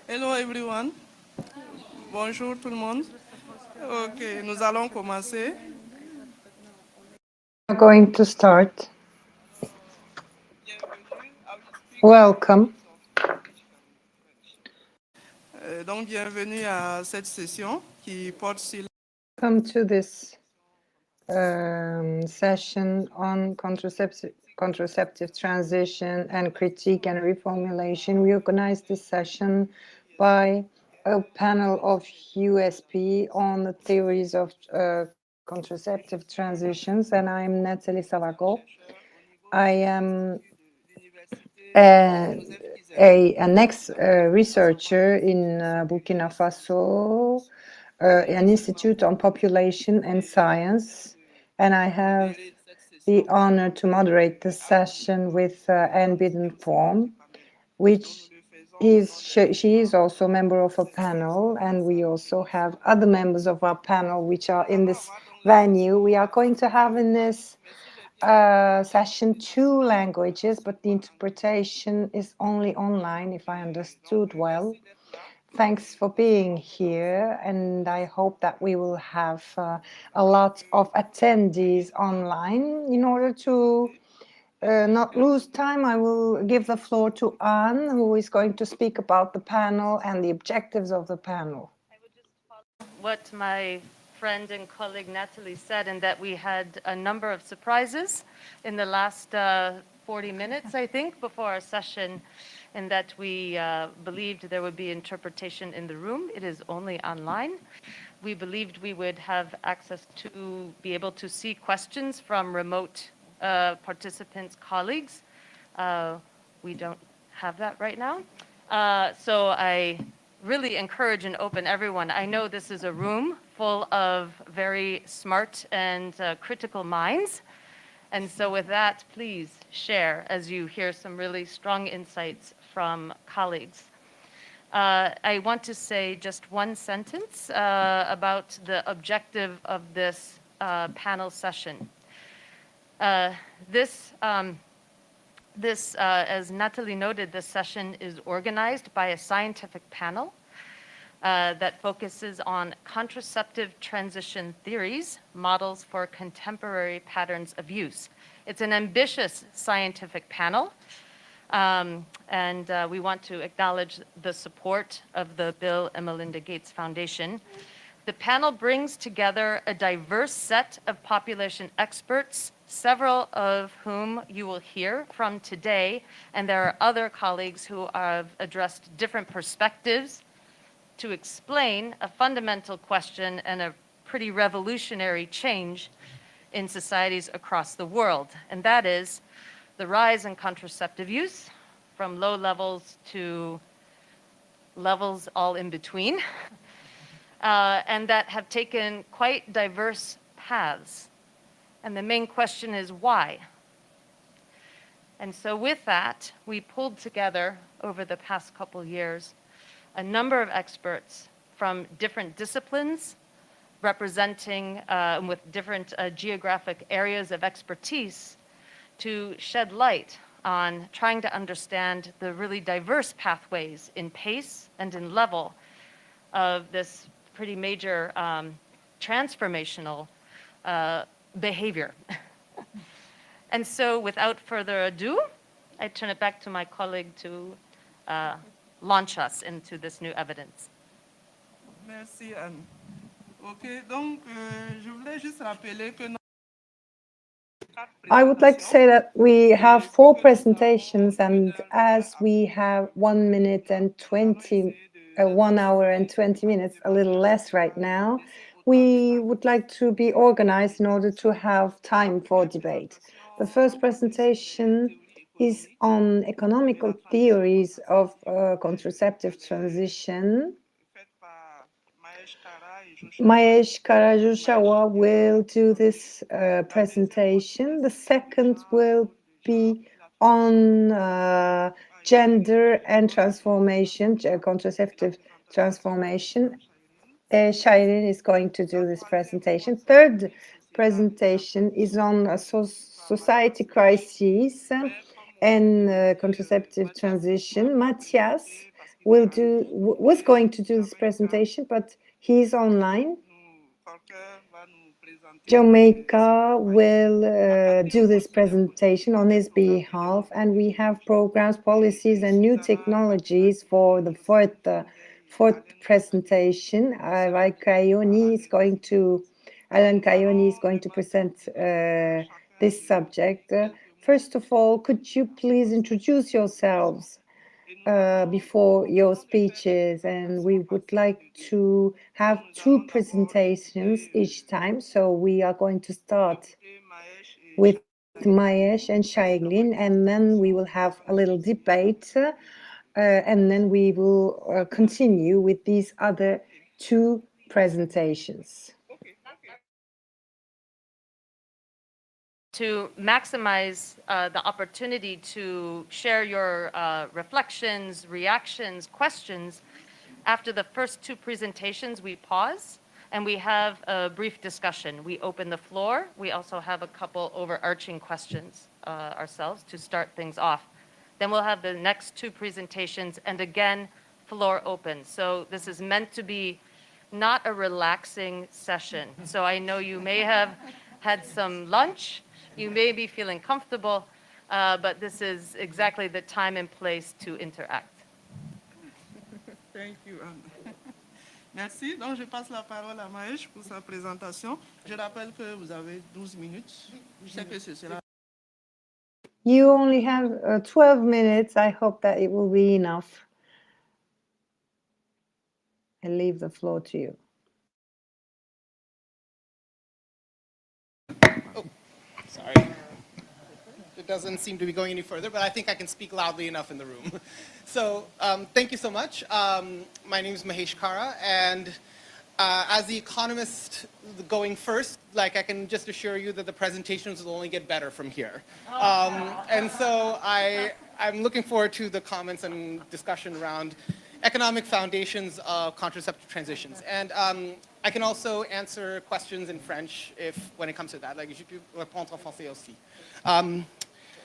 Hello everyone. Bonjour tout le monde. Ok, nous allons commencer. We're going to start. Welcome. Donc, bienvenue à cette session qui porte sur Welcome to this session on contraceptive transition and critique and reformulation. We organized this session by a panel of USP on the theories of contraceptive transitions, and I'm Nathalie Savago. I am an ex-researcher in Burkina Faso, an institute on population and science, and I have the honor to moderate this session with Anne Bidenform, which she is also a member of a panel, and we also have other members of our panel which are in this venue. We are going to have in this session 2 languages, but the interpretation is only online, if I understood well. Thanks for being here, and I hope that we will have a lot of attendees online. In order to not lose time, I will give the floor to Anne, who is going to speak about the panel and the objectives of the panel. What my friend and colleague Natalie said, and that we had a number of surprises in the last 40 minutes, I think, before our session, and that we believed there would be interpretation in the room. It is only online. We believed we would have access to be able to see questions from remote participants' colleagues. We don't have that right now. So I really encourage and open everyone. I know this is a room full of very smart and critical minds. And so with that, please share as you hear some really strong insights from colleagues. I want to say just one sentence about the objective of this panel session. As Natalie noted, this session is organized by a scientific panel that focuses on contraceptive transition theories, models for contemporary patterns of use. It's an ambitious scientific panel, and we want to acknowledge the support of the Bill and Melinda Gates Foundation. The panel brings together a diverse set of population experts, several of whom you will hear from today, and there are other colleagues who have addressed different perspectives to explain a fundamental question and a pretty revolutionary change in societies across the world, and that is the rise in contraceptive use from low levels to levels all in between. And that have taken quite diverse paths. And the main question is why? And so with that, we pulled together over the past couple years a number of experts from different disciplines representing with different geographic areas of expertise to shed light on trying to understand the really diverse pathways in pace and in level of this pretty major transformational behavior. And so without further ado, I turn it back to my colleague to launch us into this new evidence. Merci Anne. Ok, donc je voulais juste rappeler que I would like to say that we have 4 presentations, and as we have 1 hour and 20 minutes, a little less right now, we would like to be organized in order to have time for debate. The first presentation is on economical theories of contraceptive transition. Mahesh Karajushawa will do this presentation. The second will be on gender and transformation, contraceptive transformation. Shairin is going to do this presentation. Third presentation is on society crises and contraceptive transition. Matthias was going to do this presentation, but he's online. Jamaica will do this presentation on his behalf, and we have programs, policies, and new technologies for the fourth presentation. Alan Kayoni is going to present this subject. First of all, could you please introduce yourselves before your speeches? And we would like to have 2 presentations each time. So we are going to start with Mahesh and Shaiglin, and then we will have a little debate, and then we will continue with these other 2 presentations. To maximize the opportunity to share your reflections, reactions, questions, after the first 2 presentations, we pause and we have a brief discussion. We open the floor. We also have a couple overarching questions ourselves to start things off. Then we'll have the next 2 presentations, and again, floor open. So this is meant to be not a relaxing session. So I know you may have had some lunch, you may be feeling comfortable, but this is exactly the time and place to interact. Thank you, Anne. Merci. Donc, je passe la parole à Mahesh pour sa présentation. Je rappelle que vous avez 12 minutes. Je sais que ce sera... You only have 12 minutes. I hope that it will be enough. I leave the floor to you. Oh, sorry. It doesn't seem to be going any further, but I think I can speak loudly enough in the room. So thank you so much. My name is Mahesh Kara, and as the economist going first, I can just assure you that the presentations will only get better from here. And so I'm looking forward to the comments and discussion around economic foundations of contraceptive transitions. And I can also answer questions in French when it comes to that. Je peux répondre en français aussi.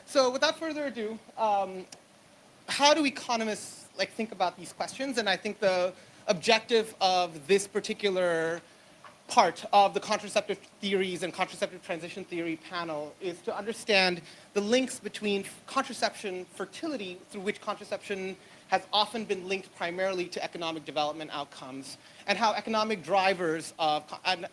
So without further ado, how do economists think about these questions? And I think the objective of this particular part of the contraceptive theories and contraceptive transition theory panel is to understand the links between contraception, fertility, through which contraception has often been linked primarily to economic development outcomes, and how economic drivers of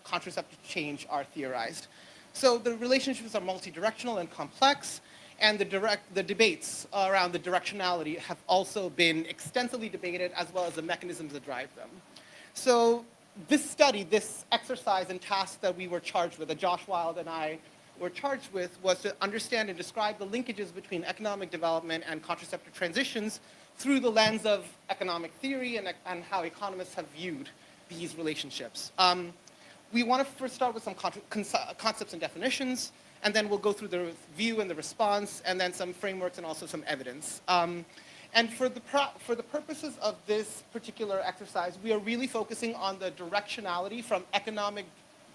contraceptive change are theorized. So the relationships are multidirectional and complex, and the debates around the directionality have also been extensively debated, as well as the mechanisms that drive them. So this study, this exercise and task that we were charged with, that Josh Wild and I were charged with, was to understand and describe the linkages between economic development and contraceptive transitions through the lens of economic theory and how economists have viewed these relationships. We want to first start with some concepts and definitions, and then we'll go through the view and the response, and then some frameworks and also some evidence. And for the purposes of this particular exercise, we are really focusing on the directionality from economic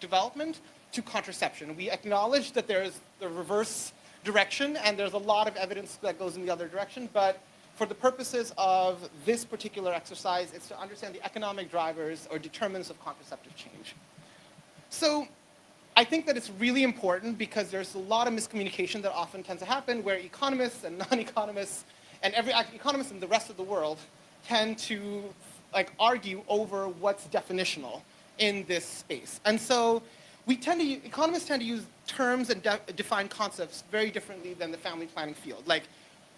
development to contraception. We acknowledge that there's the reverse direction, and there's a lot of evidence that goes in the other direction, but for the purposes of this particular exercise, it's to understand the economic drivers or determinants of contraceptive change. So I think that it's really important because there's a lot of miscommunication that often tends to happen where economists and non-economists and economists in the rest of the world tend to argue over what's definitional in this space. And so economists tend to use terms and define concepts very differently than the family planning field.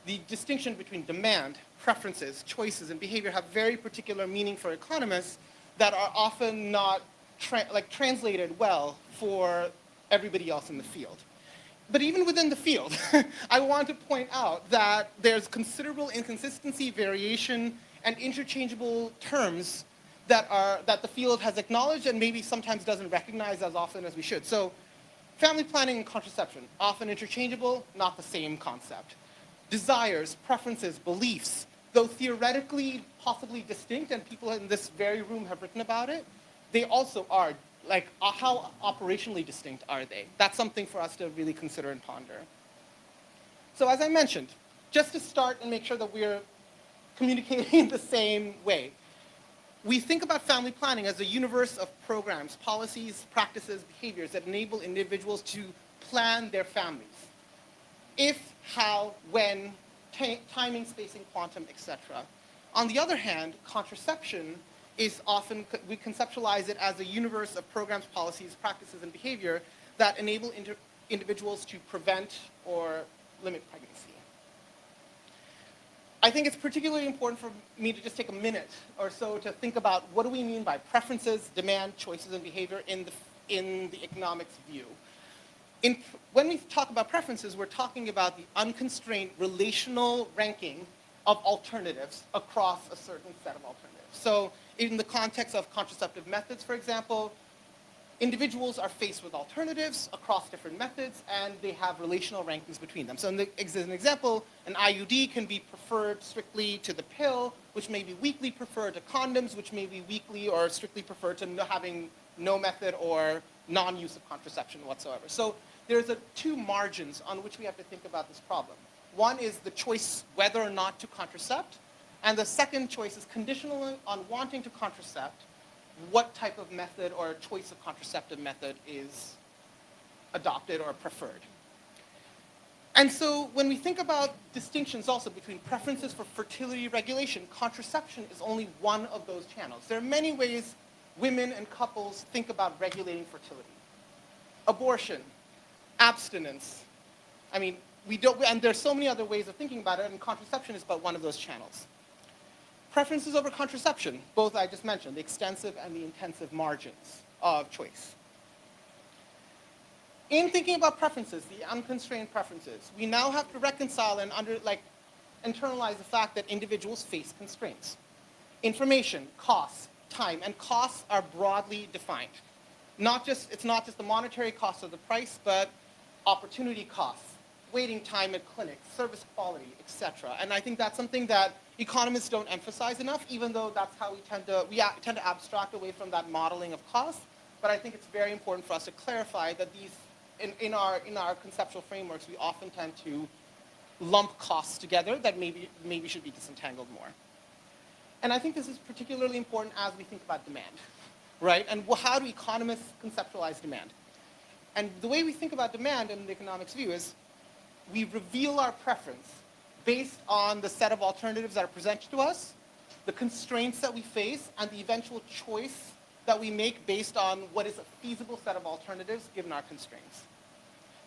The distinction between demand, preferences, choices, and behavior have very particular meaning for economists that are often not translated well for everybody else in the field. But even within the field, I want to point out that there's considerable inconsistency, variation, and interchangeable terms that the field has acknowledged and maybe sometimes doesn't recognize as often as we should. So family planning and contraception, often interchangeable, not the same concept. Desires, preferences, beliefs, though theoretically possibly distinct, and people in this very room have written about it, they also are, how operationally distinct are they? That's something for us to really consider and ponder. So as I mentioned, just to start and make sure that we're communicating the same way, we think about family planning as a universe of programs, policies, practices, behaviors that enable individuals to plan their families. If, how, when, timing, spacing, quantum, etc. On the other hand, contraception is often, we conceptualize it as a universe of programs, policies, practices, and behavior that enable individuals to prevent or limit pregnancy. I think it's particularly important for me to just take a minute or so to think about what do we mean by preferences, demand, choices, and behavior in the economics view. When we talk about preferences, we're talking about the unconstrained relational ranking of alternatives across a certain set of alternatives. So in the context of contraceptive methods, for example, individuals are faced with alternatives across different methods, and they have relational rankings between them. So as an example, an IUD can be preferred strictly to the pill, which may be weakly preferred to condoms, which may be weakly or strictly preferred to having no method or non-use of contraception whatsoever. So there's two margins on which we have to think about this problem. One is the choice whether or not to contracept, and the second choice is conditional on wanting to contracept, what type of method or choice of contraceptive method is adopted or preferred. And so when we think about distinctions also between preferences for fertility regulation, contraception is only one of those channels. There are many ways women and couples think about regulating fertility. Abortion, abstinence. I mean, and there's so many other ways of thinking about it, and contraception is but one of those channels. Preferences over contraception, both I just mentioned, the extensive and the intensive margins of choice. In thinking about preferences, the unconstrained preferences, we now have to reconcile and internalize the fact that individuals face constraints. Information, costs, time, and costs are broadly defined. It's not just the monetary cost of the price, but opportunity costs, waiting time at clinics, service quality, etc. And I think that's something that economists don't emphasize enough, even though that's how we tend to abstract away from that modeling of cost. But I think it's very important for us to clarify that these, in our conceptual frameworks, we often tend to lump costs together that maybe should be disentangled more. And I think this is particularly important as we think about demand, right? And how do economists conceptualize demand? And the way we think about demand in the economics view is we reveal our preference based on the set of alternatives that are presented to us, the constraints that we face, and the eventual choice that we make based on what is a feasible set of alternatives given our constraints.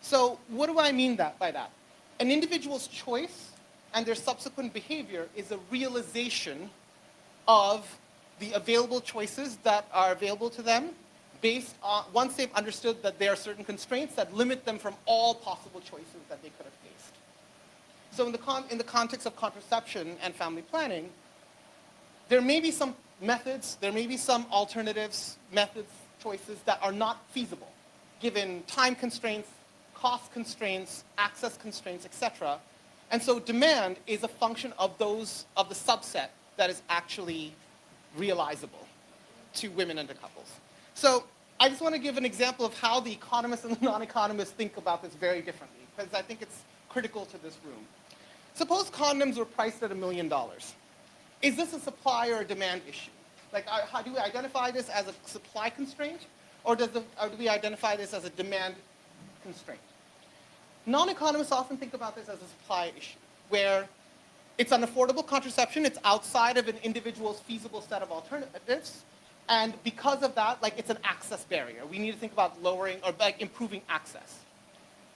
So what do I mean by that? An individual's choice and their subsequent behavior is a realization of the available choices that are available to them based on, once they've understood that there are certain constraints that limit them from all possible choices that they could have faced. So in the context of contraception and family planning, there may be some methods, there may be some alternatives, methods, choices that are not feasible, given time constraints, cost constraints, access constraints, etc. And so demand is a function of the subset that is actually realizable to women and to couples. So I just want to give an example of how the economists and the non-economists think about this very differently, because I think it's critical to this room. Suppose condoms were priced at $1 million. Is this a supply or a demand issue? Like, how do we identify this as a supply constraint, or do we identify this as a demand constraint? Non-economists often think about this as a supply issue, where it's unaffordable contraception, it's outside of an individual's feasible set of alternatives, and because of that, it's an access barrier. We need to think about lowering or improving access.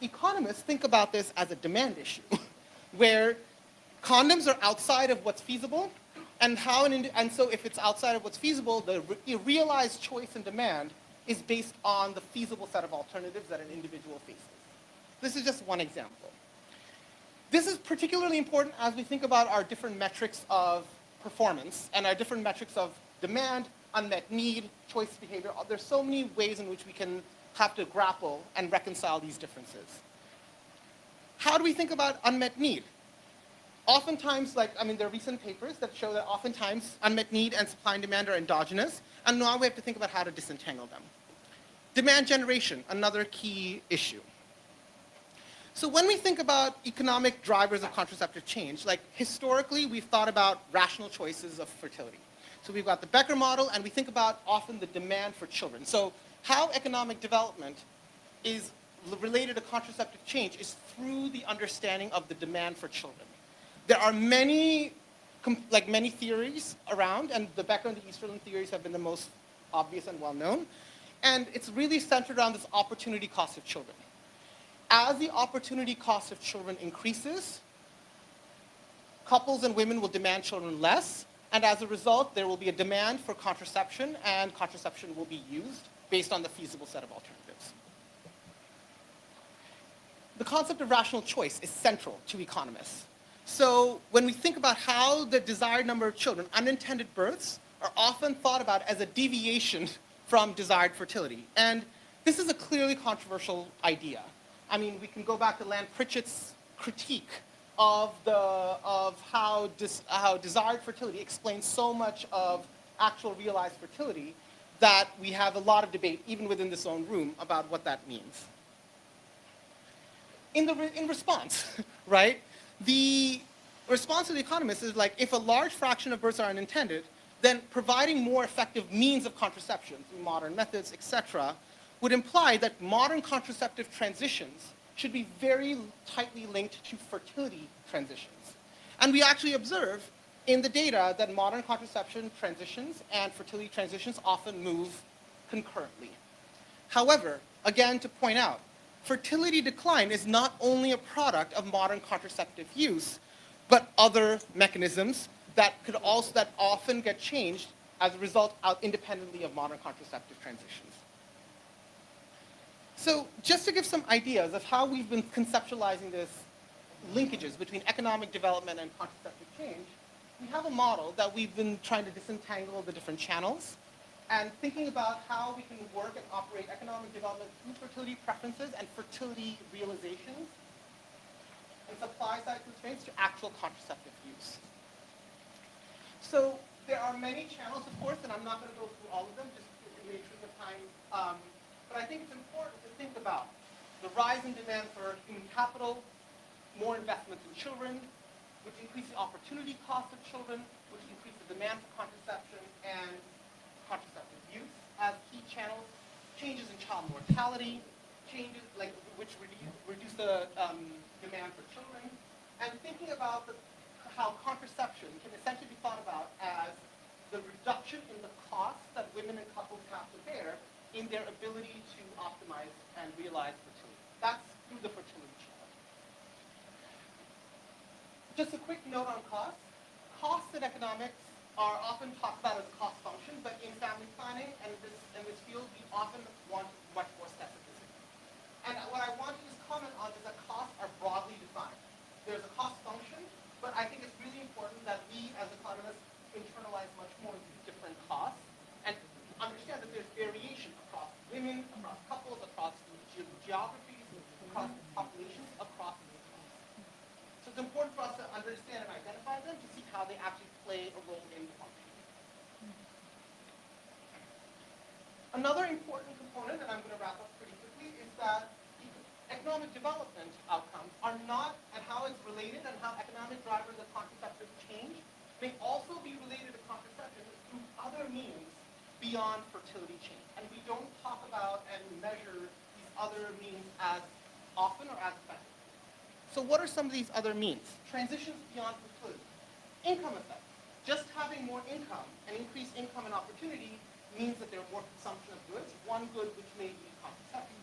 Economists think about this as a demand issue, where condoms are outside of what's feasible, and so if it's outside of what's feasible, the realized choice and demand is based on the feasible set of alternatives that an individual faces. This is just one example. This is particularly important as we think about our different metrics of performance and our different metrics of demand, unmet need, choice behavior. There's so many ways in which we can have to grapple and reconcile these differences. How do we think about unmet need? Oftentimes, there are recent papers that show that oftentimes unmet need and supply and demand are endogenous, and now we have to think about how to disentangle them. Demand generation, another key issue. So when we think about economic drivers of contraceptive change, like historically, we've thought about rational choices of fertility. So we've got the Becker model, and we think about often the demand for children. So how economic development is related to contraceptive change is through the understanding of the demand for children. There are many theories around, and the Becker and the Easterlin theories have been the most obvious and well-known. And it's really centered around this opportunity cost of children. As the opportunity cost of children increases, couples and women will demand children less, and as a result, there will be a demand for contraception, and contraception will be used based on the feasible set of alternatives. The concept of rational choice is central to economists. So when we think about how the desired number of children, unintended births, are often thought about as a deviation from desired fertility. And this is a clearly controversial idea. I mean, we can go back to Land Pritchett's critique of how desired fertility explains so much of actual realized fertility that we have a lot of debate, even within this own room, about what that means. In response, right, the response of the economists is like, if a large fraction of births are unintended, then providing more effective means of contraception through modern methods, et cetera, would imply that modern contraceptive transitions should be very tightly linked to fertility transitions. And we actually observe in the data that modern contraception transitions and fertility transitions often move concurrently. However, again, to point out, fertility decline is not only a product of modern contraceptive use, but other mechanisms that often get changed as a result independently of modern contraceptive transitions. So just to give some ideas of how we've been conceptualizing this linkages between economic development and contraceptive change, we have a model that we've been trying to disentangle the different channels and thinking about how we can work and operate economic development through fertility preferences and fertility realizations and supply-side constraints to actual contraceptive use. So there are many channels, of course, and I'm not going to go through all of them, just in the interest of time. But I think it's important to think about the rise in demand for human capital, more investments in children, which increase the opportunity cost of children, which increase the demand for contraception and contraceptive use as key channels, changes in child mortality, changes which reduce the demand for children, and thinking about how contraception can essentially be thought about as the reduction in the costs that women and couples have to bear in their ability to optimize and realize fertility. That's through the fertility channel. Just a quick note on costs. Costs in economics are often talked about as a cost function, but in family planning and in this field, we often want much more specificity. And what I want to just comment on is that costs are broadly defined. There's a cost function, but I think it's really important that we, as economists, internalize much more of these different costs and understand that there's variation across women, across couples, across geographies, across populations, across these costs. So it's important for us to understand and identify them to see how they actually play a role in the function. Another important component, and I'm going to wrap up pretty quickly, is that economic development outcomes are not, and how it's related and how economic drivers of contraceptive change may also be related to contraception through other means beyond fertility change. And we don't talk about and measure these other means as often or as effectively. So what are some of these other means? Transitions beyond fertility. Income effects. Just having more income and increased income and opportunity means that there's more consumption of goods, one good which may be contraception.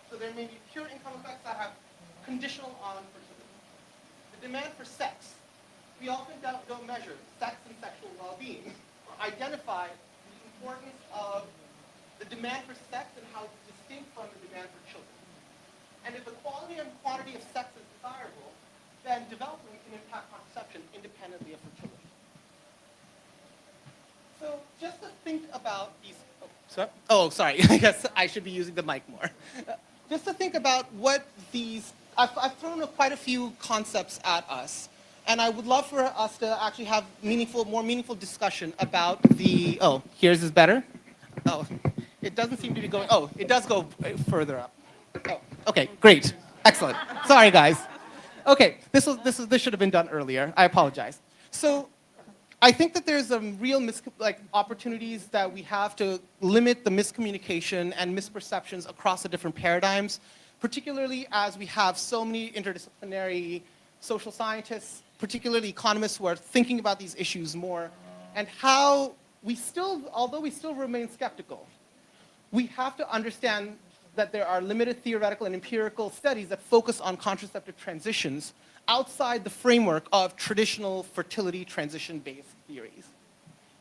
So there may be pure income effects that have conditional on fertility. The demand for sex. We often don't measure sex and sexual well-being or identify the importance of the demand for sex and how it's distinct from the demand for children. And if the quality and quantity of sex is desirable, then development can impact contraception independently of fertility. So just to think about these, sorry, I guess I should be using the mic more. Just to think about what these, I've thrown quite a few concepts at us, and I would love for us to actually have more meaningful discussion about here's this better? It doesn't seem to be going, it does go further up. Okay, great. Excellent. Sorry, guys. Okay, this should have been done earlier. I apologize. So I think that there's some real opportunities that we have to limit the miscommunication and misperceptions across the different paradigms, particularly as we have so many interdisciplinary social scientists, particularly economists who are thinking about these issues more, and how we still, although we still remain skeptical, we have to understand that there are limited theoretical and empirical studies that focus on contraceptive transitions outside the framework of traditional fertility transition-based theories.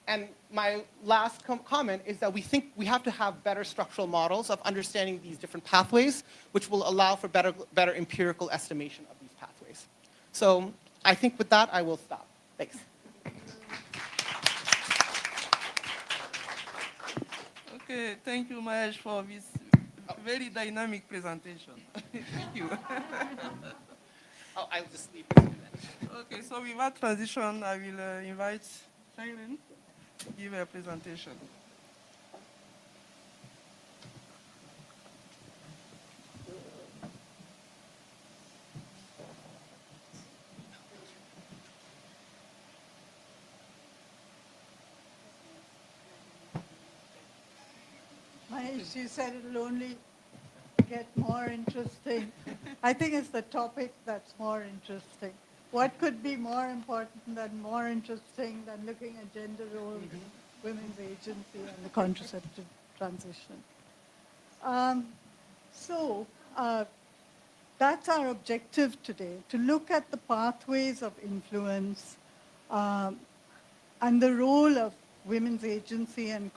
And my last comment is that we think we have to have better structural models of understanding these different pathways, which will allow for better empirical estimation of these pathways. So I think with that, I will stop. Thanks. Okay, thank you, Mahesh, for this very dynamic presentation. Thank you. Oh, I'll just leave this here then. Okay, so with that transition, I will invite Shailene to give a presentation. Mahesh, you said it'll only get more interesting. I think it's the topic that's more interesting. What could be more important than more interesting than looking at gender roles, women's agency, and the contraceptive transition? That's our objective today, to look at the pathways of influence and the role of women's agency and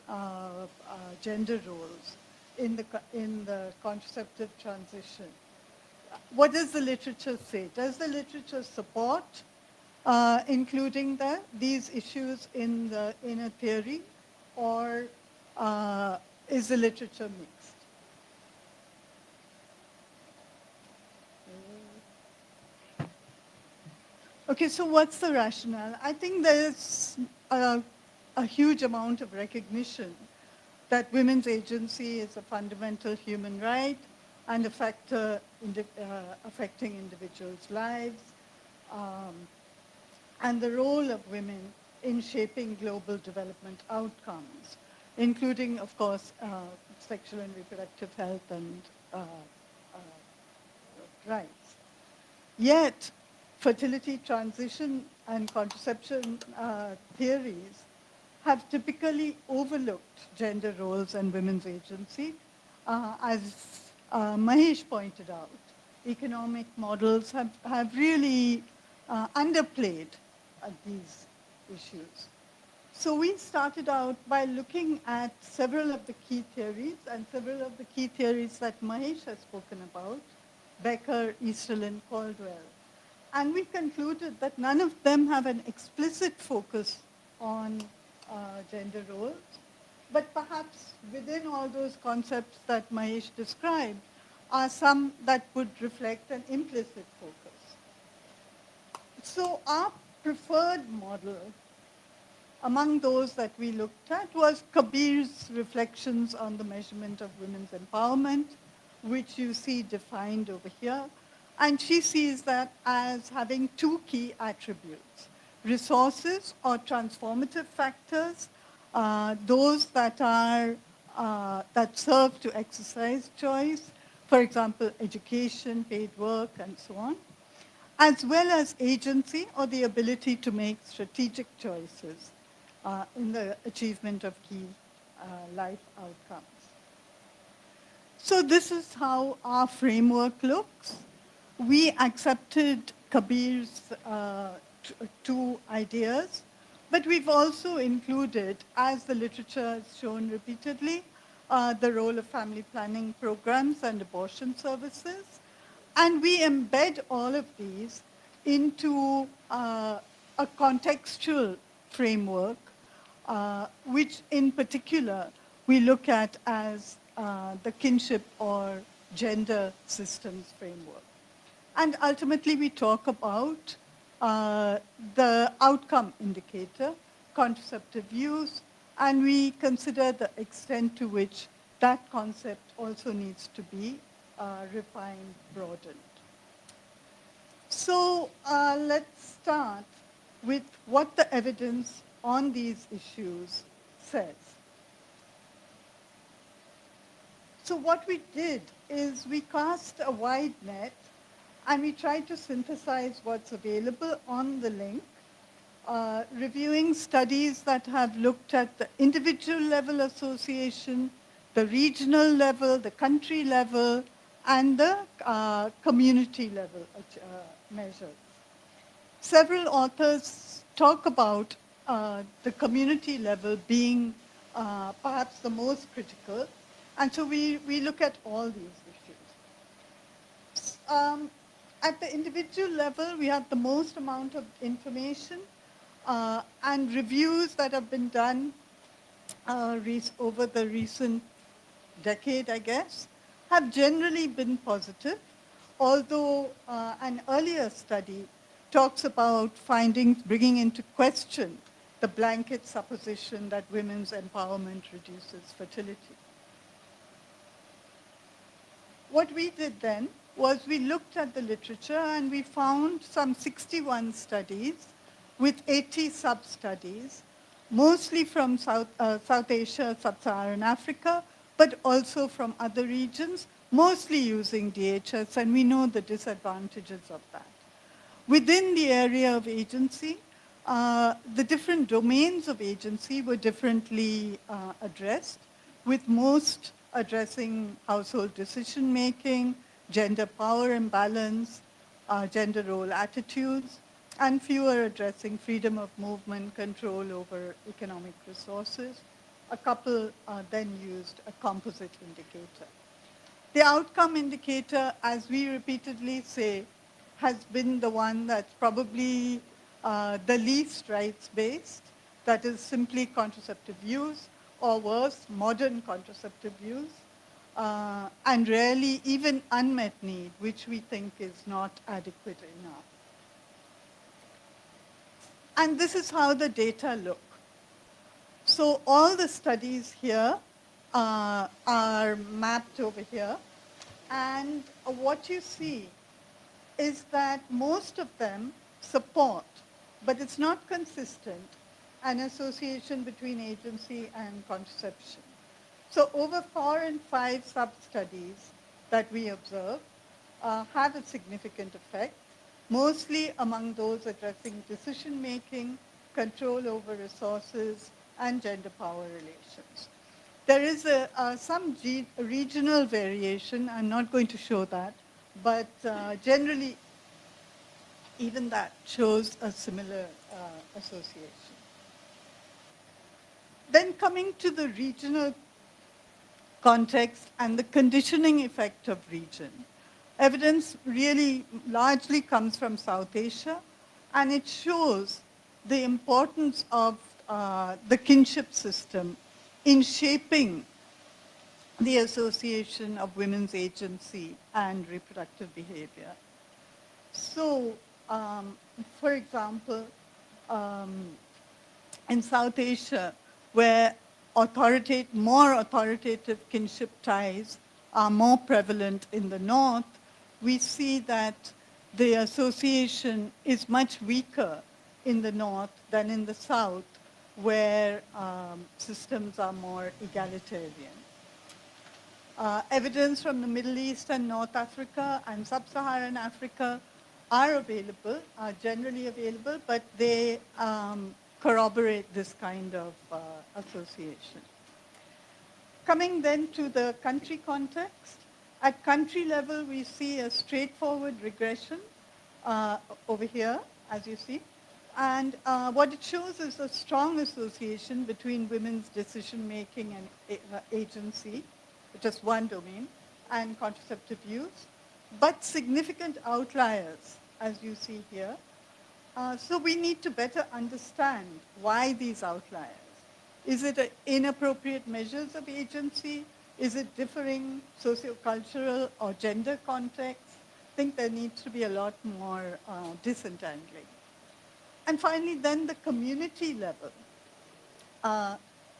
gender roles in the contraceptive transition. What does the literature say? Does the literature support including these issues in a theory, or is the literature mixed? Okay, so what's the rationale? I think there's a huge amount of recognition that women's agency is a fundamental human right and a factor affecting individuals' lives, and the role of women in shaping global development outcomes, including, of course, sexual and reproductive health and rights. Yet, fertility transition and contraception theories have typically overlooked gender roles and women's agency. As Mahesh pointed out, economic models have really underplayed these issues. So we started out by looking at several of the key theories, and several of the key theories that Mahesh has spoken about, Becker, Easterlin, Caldwell. And we concluded that none of them have an explicit focus on gender roles, but perhaps within all those concepts that Mahesh described are some that would reflect an implicit focus. So our preferred model among those that we looked at was Kabir's reflections on the measurement of women's empowerment, which you see defined over here. And she sees that as having two key attributes: resources or transformative factors, those that serve to exercise choice, for example, education, paid work, and so on, as well as agency or the ability to make strategic choices in the achievement of key life outcomes. So this is how our framework looks. We accepted Kabir's two ideas, but we've also included, as the literature has shown repeatedly, the role of family planning programs and abortion services. And we embed all of these into a contextual framework, which in particular we look at as the kinship or gender systems framework. And ultimately we talk about the outcome indicator, contraceptive use, and we consider the extent to which that concept also needs to be refined, broadened. So let's start with what the evidence on these issues says. So what we did is we cast a wide net and we tried to synthesize what's available on the link, reviewing studies that have looked at the individual level association, the regional level, the country level, and the community level measures. Several authors talk about the community level being perhaps the most critical, and so we look at all these issues. At the individual level, we have the most amount of information and reviews that have been done over the recent decade, I guess, have generally been positive, although an earlier study talks about findings bringing into question the blanket supposition that women's empowerment reduces fertility. What we did then was we looked at the literature and we found some 61 studies with 80 sub-studies, mostly from South Asia, Sub-Saharan Africa, but also from other regions, mostly using DHS, and we know the disadvantages of that. Within the area of agency, the different domains of agency were differently addressed, with most addressing household decision-making, gender power imbalance, gender role attitudes, and fewer addressing freedom of movement, control over economic resources. A couple then used a composite indicator. The outcome indicator, as we repeatedly say, has been the one that's probably the least rights-based, that is simply contraceptive use, or worse, modern contraceptive use, and rarely even unmet need, which we think is not adequate enough. And this is how the data look. So all the studies here are mapped over here, and what you see is that most of them support, but it's not consistent, an association between agency and contraception. So over 4 and 5 sub-studies that we observe have a significant effect, mostly among those addressing decision-making, control over resources, and gender power relations. There is some regional variation. I'm not going to show that, but generally, even that shows a similar association. Then coming to the regional context and the conditioning effect of region. Evidence really largely comes from South Asia, and it shows the importance of the kinship system in shaping the association of women's agency and reproductive behavior. So, for example, in South Asia, where more authoritative kinship ties are more prevalent in the north, we see that the association is much weaker in the north than in the south, where systems are more egalitarian. Evidence from the Middle East and North Africa and Sub-Saharan Africa are available, are generally available, but they corroborate this kind of association. Coming then to the country context, at country level we see a straightforward regression over here, as you see. And what it shows is a strong association between women's decision-making and agency, just one domain, and contraceptive use, but significant outliers, as you see here. So we need to better understand why these outliers. Is it inappropriate measures of agency? Is it differing sociocultural or gender context? I think there needs to be a lot more disentangling. And finally, then the community level.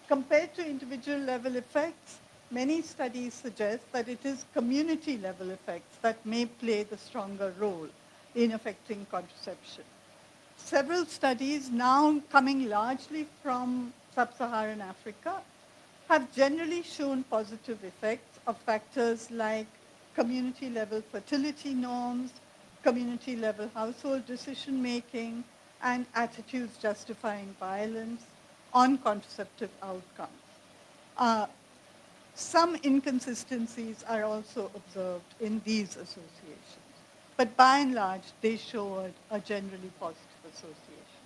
Compared to individual level effects, many studies suggest that it is community level effects that may play the stronger role in affecting contraception. Several studies now coming largely from sub-Saharan Africa have generally shown positive effects of factors like community-level fertility norms, community-level household decision-making, and attitudes justifying violence on contraceptive outcomes. Some inconsistencies are also observed in these associations, but by and large, they show a generally positive association.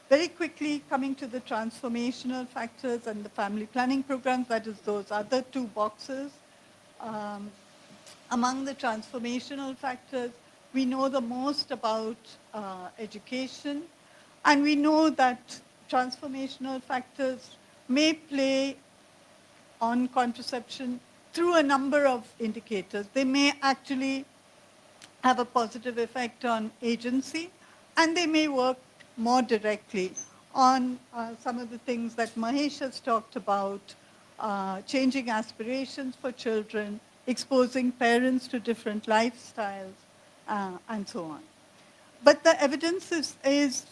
Very quickly, coming to the transformational factors and the family planning programs, that is those other two boxes. Among the transformational factors, we know the most about education, and we know that transformational factors may play on contraception through a number of indicators. They may actually have a positive effect on agency, and they may work more directly on some of the things that Mahesh has talked about, changing aspirations for children, exposing parents to different lifestyles, and so on. But the evidence is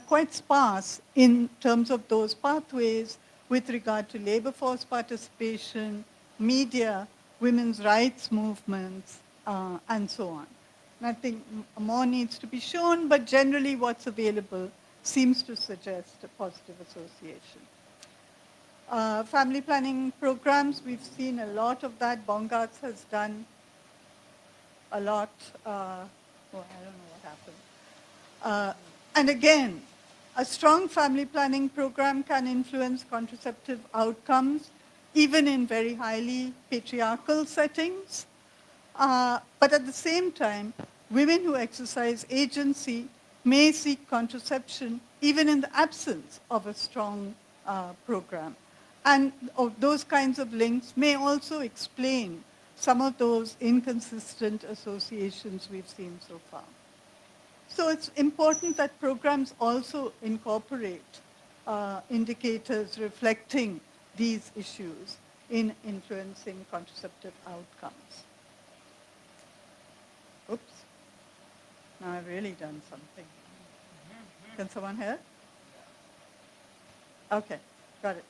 quite sparse in terms of those pathways with regard to labor force participation, media, women's rights movements, and so on. And I think more needs to be shown, but generally what's available seems to suggest a positive association. Family planning programs, we've seen a lot of that. Bongarts has done a lot. I don't know what happened. And again, a strong family planning program can influence contraceptive outcomes, even in very highly patriarchal settings. But at the same time, women who exercise agency may seek contraception even in the absence of a strong program. And those kinds of links may also explain some of those inconsistent associations we've seen so far. So it's important that programs also incorporate indicators reflecting these issues in influencing contraceptive outcomes. Oops. Now I've really done something. Can someone hear? Okay, got it.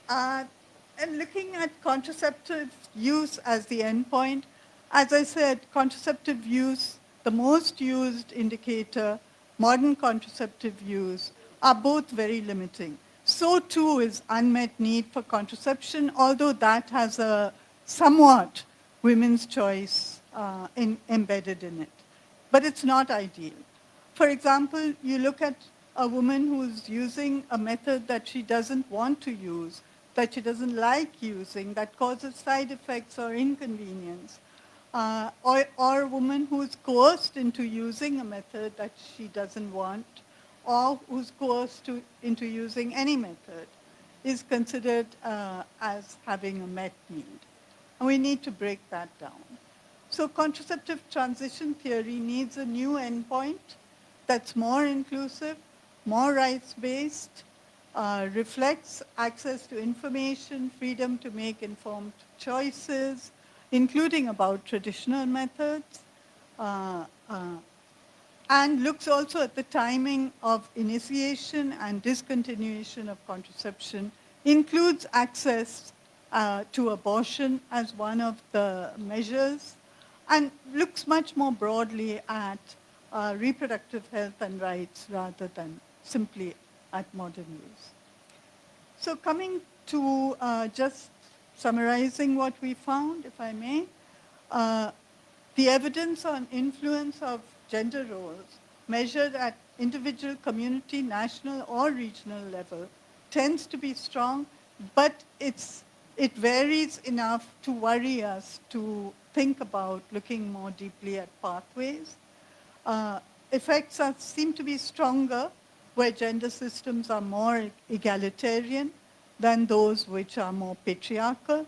And looking at contraceptive use as the endpoint, as I said, contraceptive use, the most used indicator, modern contraceptive use, are both very limiting. So too is unmet need for contraception, although that has a somewhat women's choice embedded in it. But it's not ideal. For example, you look at a woman who's using a method that she doesn't want to use, that she doesn't like using, that causes side effects or inconvenience, or a woman who's coerced into using a method that she doesn't want, or who's coerced into using any method, is considered as having a met need. And we need to break that down. So contraceptive transition theory needs a new endpoint that's more inclusive, more rights-based, reflects access to information, freedom to make informed choices, including about traditional methods, and looks also at the timing of initiation and discontinuation of contraception, includes access to abortion as one of the measures, and looks much more broadly at reproductive health and rights rather than simply at modern use. So coming to just summarizing what we found, if I may, the evidence on influence of gender roles measured at individual, community, national, or regional level tends to be strong, but it varies enough to worry us to think about looking more deeply at pathways. Effects seem to be stronger where gender systems are more egalitarian than those which are more patriarchal.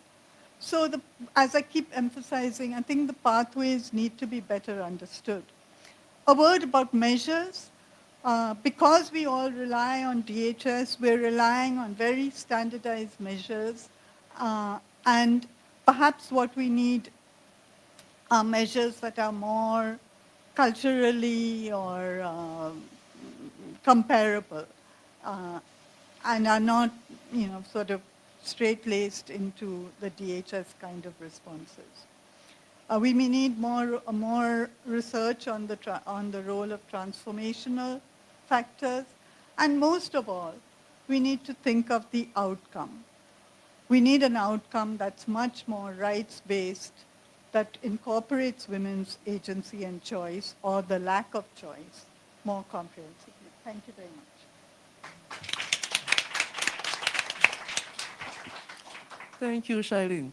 So as I keep emphasizing, I think the pathways need to be better understood. A word about measures. Because we all rely on DHS, we're relying on very standardized measures. And perhaps what we need are measures that are more culturally or comparable, and are not, sort of straight-laced into the DHS kind of responses. We may need more research on the role of transformational factors, and most of all, we need to think of the outcome. We need an outcome that's much more rights-based, that incorporates women's agency and choice, or the lack of choice, more comprehensively. Thank you very much. Thank you, Shailene.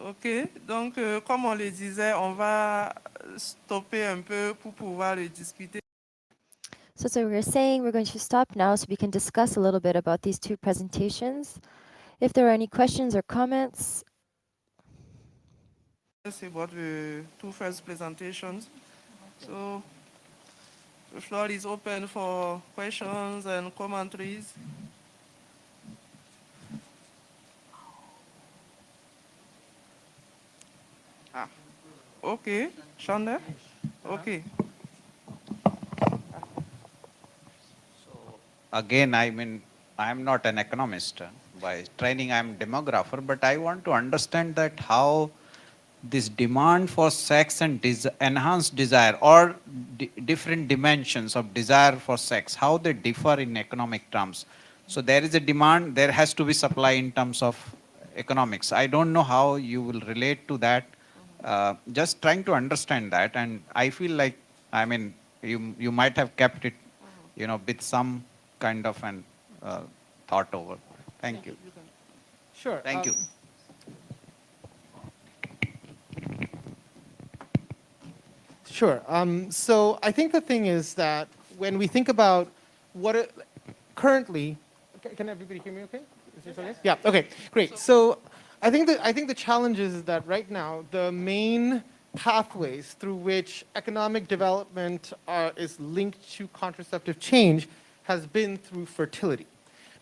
OK, donc comme on le disait, on va stopper un peu pour pouvoir le discuter. So as we were saying, we're going to stop now so we can discuss a little bit about these two presentations. If there are any questions or comments. It's about the two first presentations. So the floor is open for questions and commentaries. Ah, OK. Shanda? OK. Again, I mean, I'm not an economist. By training, I'm a demographer, but I want to understand that how this demand for sex and enhanced desire, or different dimensions of desire for sex, how they differ in economic terms. So there is a demand, there has to be supply in terms of economics. I don't know how you will relate to that. Just trying to understand that, and I feel like, I mean, you might have kept it, with some kind of an thought over. Thank you. Sure. Thank you. Sure. So I think the thing is that when we think about currently, can everybody hear me okay? Is this okay? Yeah, okay, great. So I think the challenge is that right now, the main pathways through which economic development is linked to contraceptive change has been through fertility.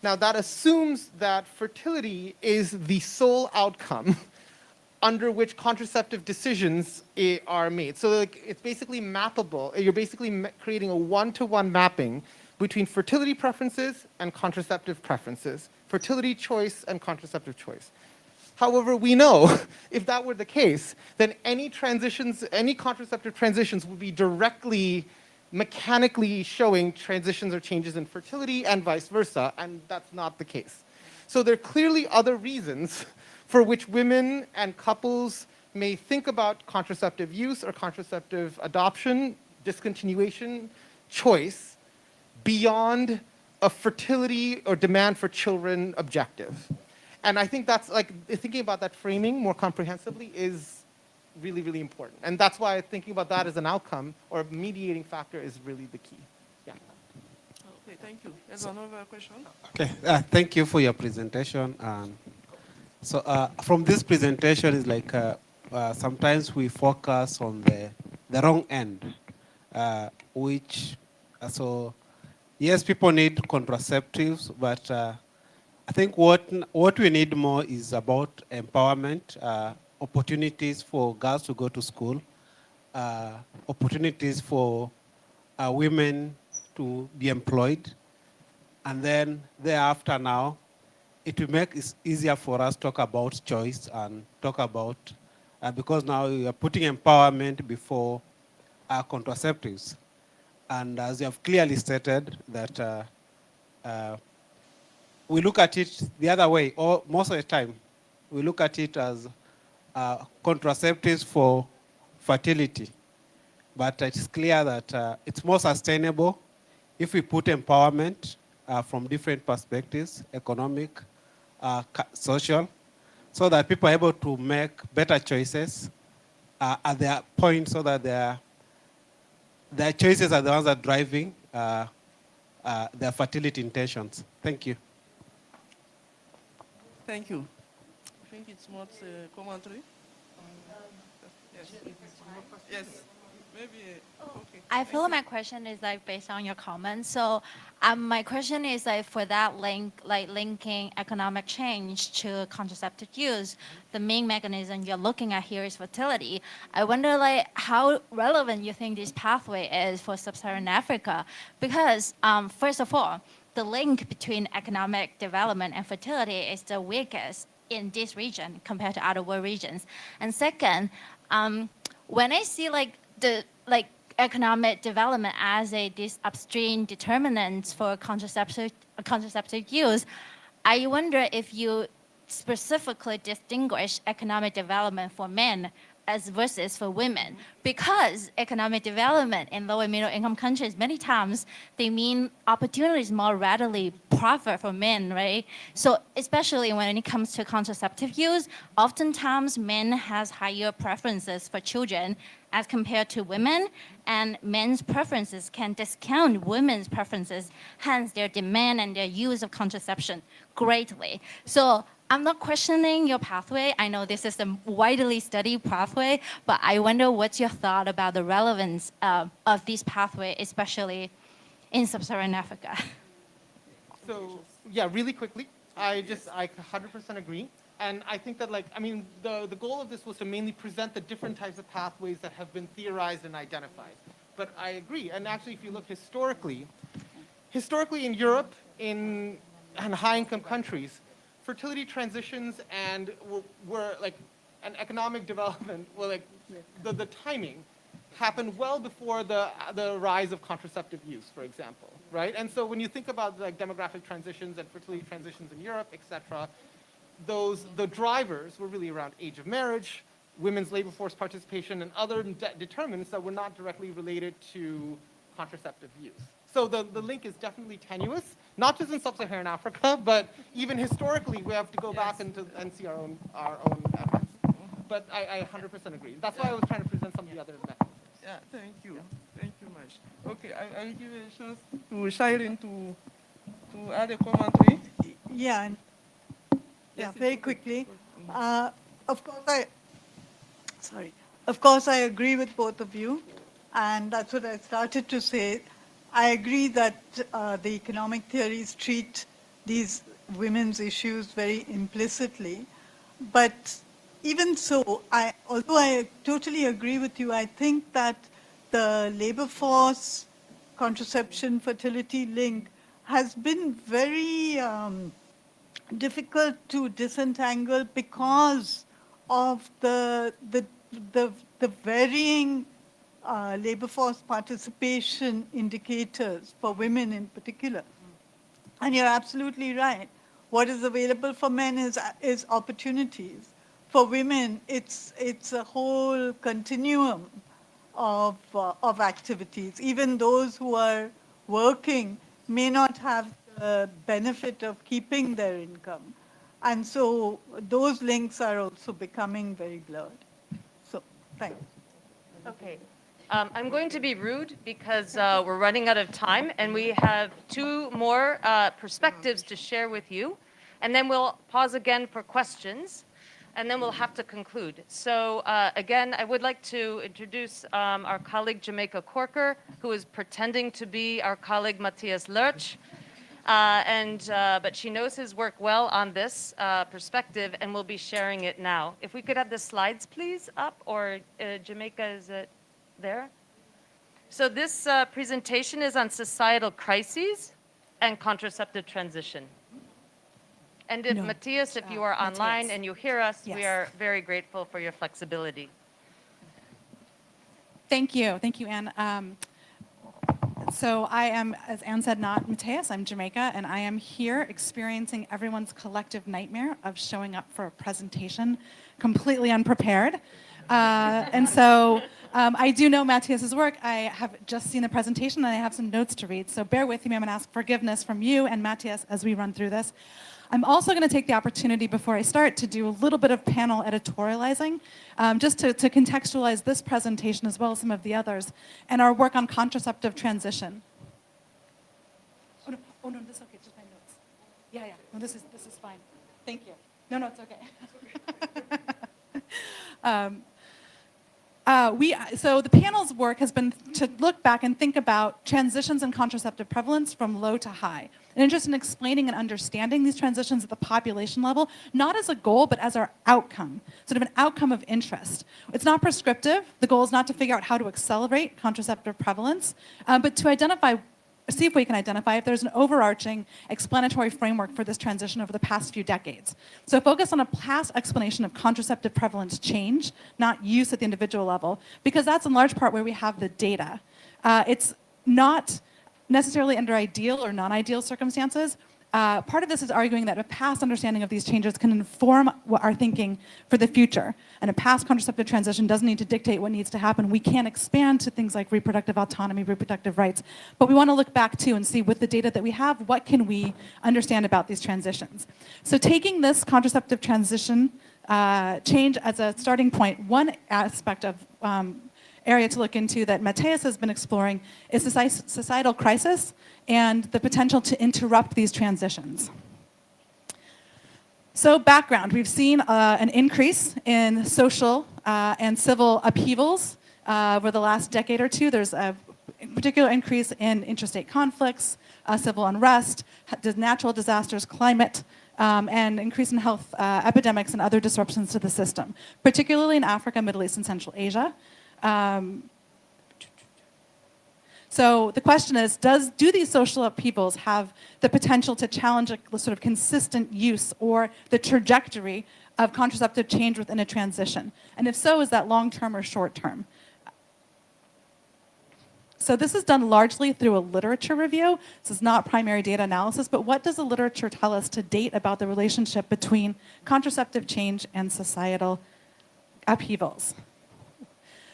Now that assumes that fertility is the sole outcome under which contraceptive decisions are made. So it's basically mappable. You're basically creating a one-to-one mapping between fertility preferences and contraceptive preferences, fertility choice and contraceptive choice. However, we know if that were the case, then any contraceptive transitions would be directly mechanically showing transitions or changes in fertility and vice versa, and that's not the case. So there are clearly other reasons for which women and couples may think about contraceptive use or contraceptive adoption, discontinuation, choice, beyond a fertility or demand for children objective. And I think that's like, thinking about that framing more comprehensively is really, really important. And that's why thinking about that as an outcome or a mediating factor is really the key. Yeah. Okay, thank you. There's another question. Okay, thank you for your presentation. So from this presentation, is like sometimes we focus on the wrong end, which, so yes, people need contraceptives, but I think what we need more is about empowerment, opportunities for girls to go to school, opportunities for women to be employed, and then thereafter now, it will make it easier for us to talk about choice and talk about, because now we are putting empowerment before contraceptives. And as you have clearly stated that we look at it the other way, or most of the time, we look at it as contraceptives for fertility. But it's clear that it's more sustainable if we put empowerment from different perspectives, economic, social, so that people are able to make better choices at their point, so that their choices are the ones that are driving their fertility intentions. Thank you. Thank you. I think it's more commentary. Yes. Yes. maybe, okay. I feel my question is like based on your comments. So my question is like for that link, like linking economic change to contraceptive use, the main mechanism you're looking at here is fertility. I wonder like how relevant you think this pathway is for sub-Saharan Africa, because first of all, the link between economic development and fertility is the weakest in this region compared to other world regions. And second, when I see like the like economic development as a this upstream determinant for contraceptive use, I wonder if you specifically distinguish economic development for men as versus for women, because economic development in low and middle income countries many times they mean opportunities more readily profit for men, right? So especially when it comes to contraceptive use, oftentimes men has higher preferences for children as compared to women, and men's preferences can discount women's preferences, hence their demand and their use of contraception greatly. So I'm not questioning your pathway. I know this is a widely studied pathway, but I wonder what's your thought about the relevance of this pathway, especially in sub-Saharan Africa. So yeah, really quickly, I 100% agree. And I think that the goal of this was to mainly present the different types of pathways that have been theorized and identified. But I agree. And actually, if you look historically in Europe, in high-income countries, fertility transitions and and economic development, the timing happened well before the rise of contraceptive use, for example, right? And so when you think about demographic transitions and fertility transitions in Europe, etc., the drivers were really around age of marriage, women's labor force participation, and other determinants that were not directly related to contraceptive use. So the link is definitely tenuous, not just in sub-Saharan Africa, but even historically, we have to go back and see our own efforts. But I 100% agree. That's why I was trying to present some of the other mechanisms. Yeah, thank you. Thank you much. Okay, I'll give a chance to Shireen to add a commentary. Yeah, Yes, very it's okay. quickly. Of course, I agree with both of you, and that's what I started to say. I agree that the economic theories treat these women's issues very implicitly, but even so, although I totally agree with you, I think that the labor force, contraception, fertility link has been very difficult to disentangle because of the varying labor force participation indicators for women in particular. And you're absolutely right. What is available for men is opportunities. For women, it's a whole continuum of activities. Even those who are working may not have the benefit of keeping their income. And so those links are also becoming very blurred. So, thanks. Okay. I'm going to be rude because we're running out of time, and we have two more perspectives to share with you. And then we'll pause again for questions, and then we'll have to conclude. So again, I would like to introduce our colleague Jamaica Corker, who is pretending to be our colleague Matthias Lurch. But she knows his work well on this perspective, and we'll be sharing it now. If we could have the slides, please, up, or Jamaica, is it there? So this presentation is on societal crises and contraceptive transition. And if Matthias, if you are online and you hear us, we are very grateful for your flexibility. Thank you, Anne. So I am, as Anne said, not Matthias, I'm Jamaica, and I am here experiencing everyone's collective nightmare of showing up for a presentation completely unprepared. And so I do know Matthias's work. I have just seen the presentation and I have some notes to read. So bear with me, I'm gonna ask forgiveness from you and Matthias as we run through this. I'm also gonna take the opportunity before I start to do a little bit of panel editorializing, just to contextualize this presentation as well as some of the others, and our work on contraceptive transition. Oh no, this is okay, just my notes. Yeah, no, this is fine. Thank you. No, it's okay. So the panel's work has been to look back and think about transitions in contraceptive prevalence from low to high. And interest in explaining and understanding these transitions at the population level, not as a goal, but as our outcome, sort of an outcome of interest. It's not prescriptive. The goal is not to figure out how to accelerate contraceptive prevalence, but to see if we can identify if there's an overarching explanatory framework for this transition over the past few decades. So focus on a past explanation of contraceptive prevalence change, not use at the individual level, because that's in large part where we have the data. It's not necessarily under ideal or non-ideal circumstances. Part of this is arguing that a past understanding of these changes can inform our thinking for the future. And a past contraceptive transition doesn't need to dictate what needs to happen. We can expand to things like reproductive autonomy, reproductive rights. But we want to look back too and see with the data that we have, what can we understand about these transitions? So taking this contraceptive transition change as a starting point, one aspect of area to look into that Matthias has been exploring is the societal crisis and the potential to interrupt these transitions. So background, we've seen an increase in social and civil upheavals over the last decade or two. There's a particular increase in interstate conflicts, civil unrest, natural disasters, climate, and increase in health epidemics and other disruptions to the system, particularly in Africa, Middle East, and Central Asia. So the question is, do these social upheavals have the potential to challenge a sort of consistent use or the trajectory of contraceptive change within a transition? And if so, is that long-term or short-term? So this is done largely through a literature review. This is not primary data analysis, but what does the literature tell us to date about the relationship between contraceptive change and societal upheavals?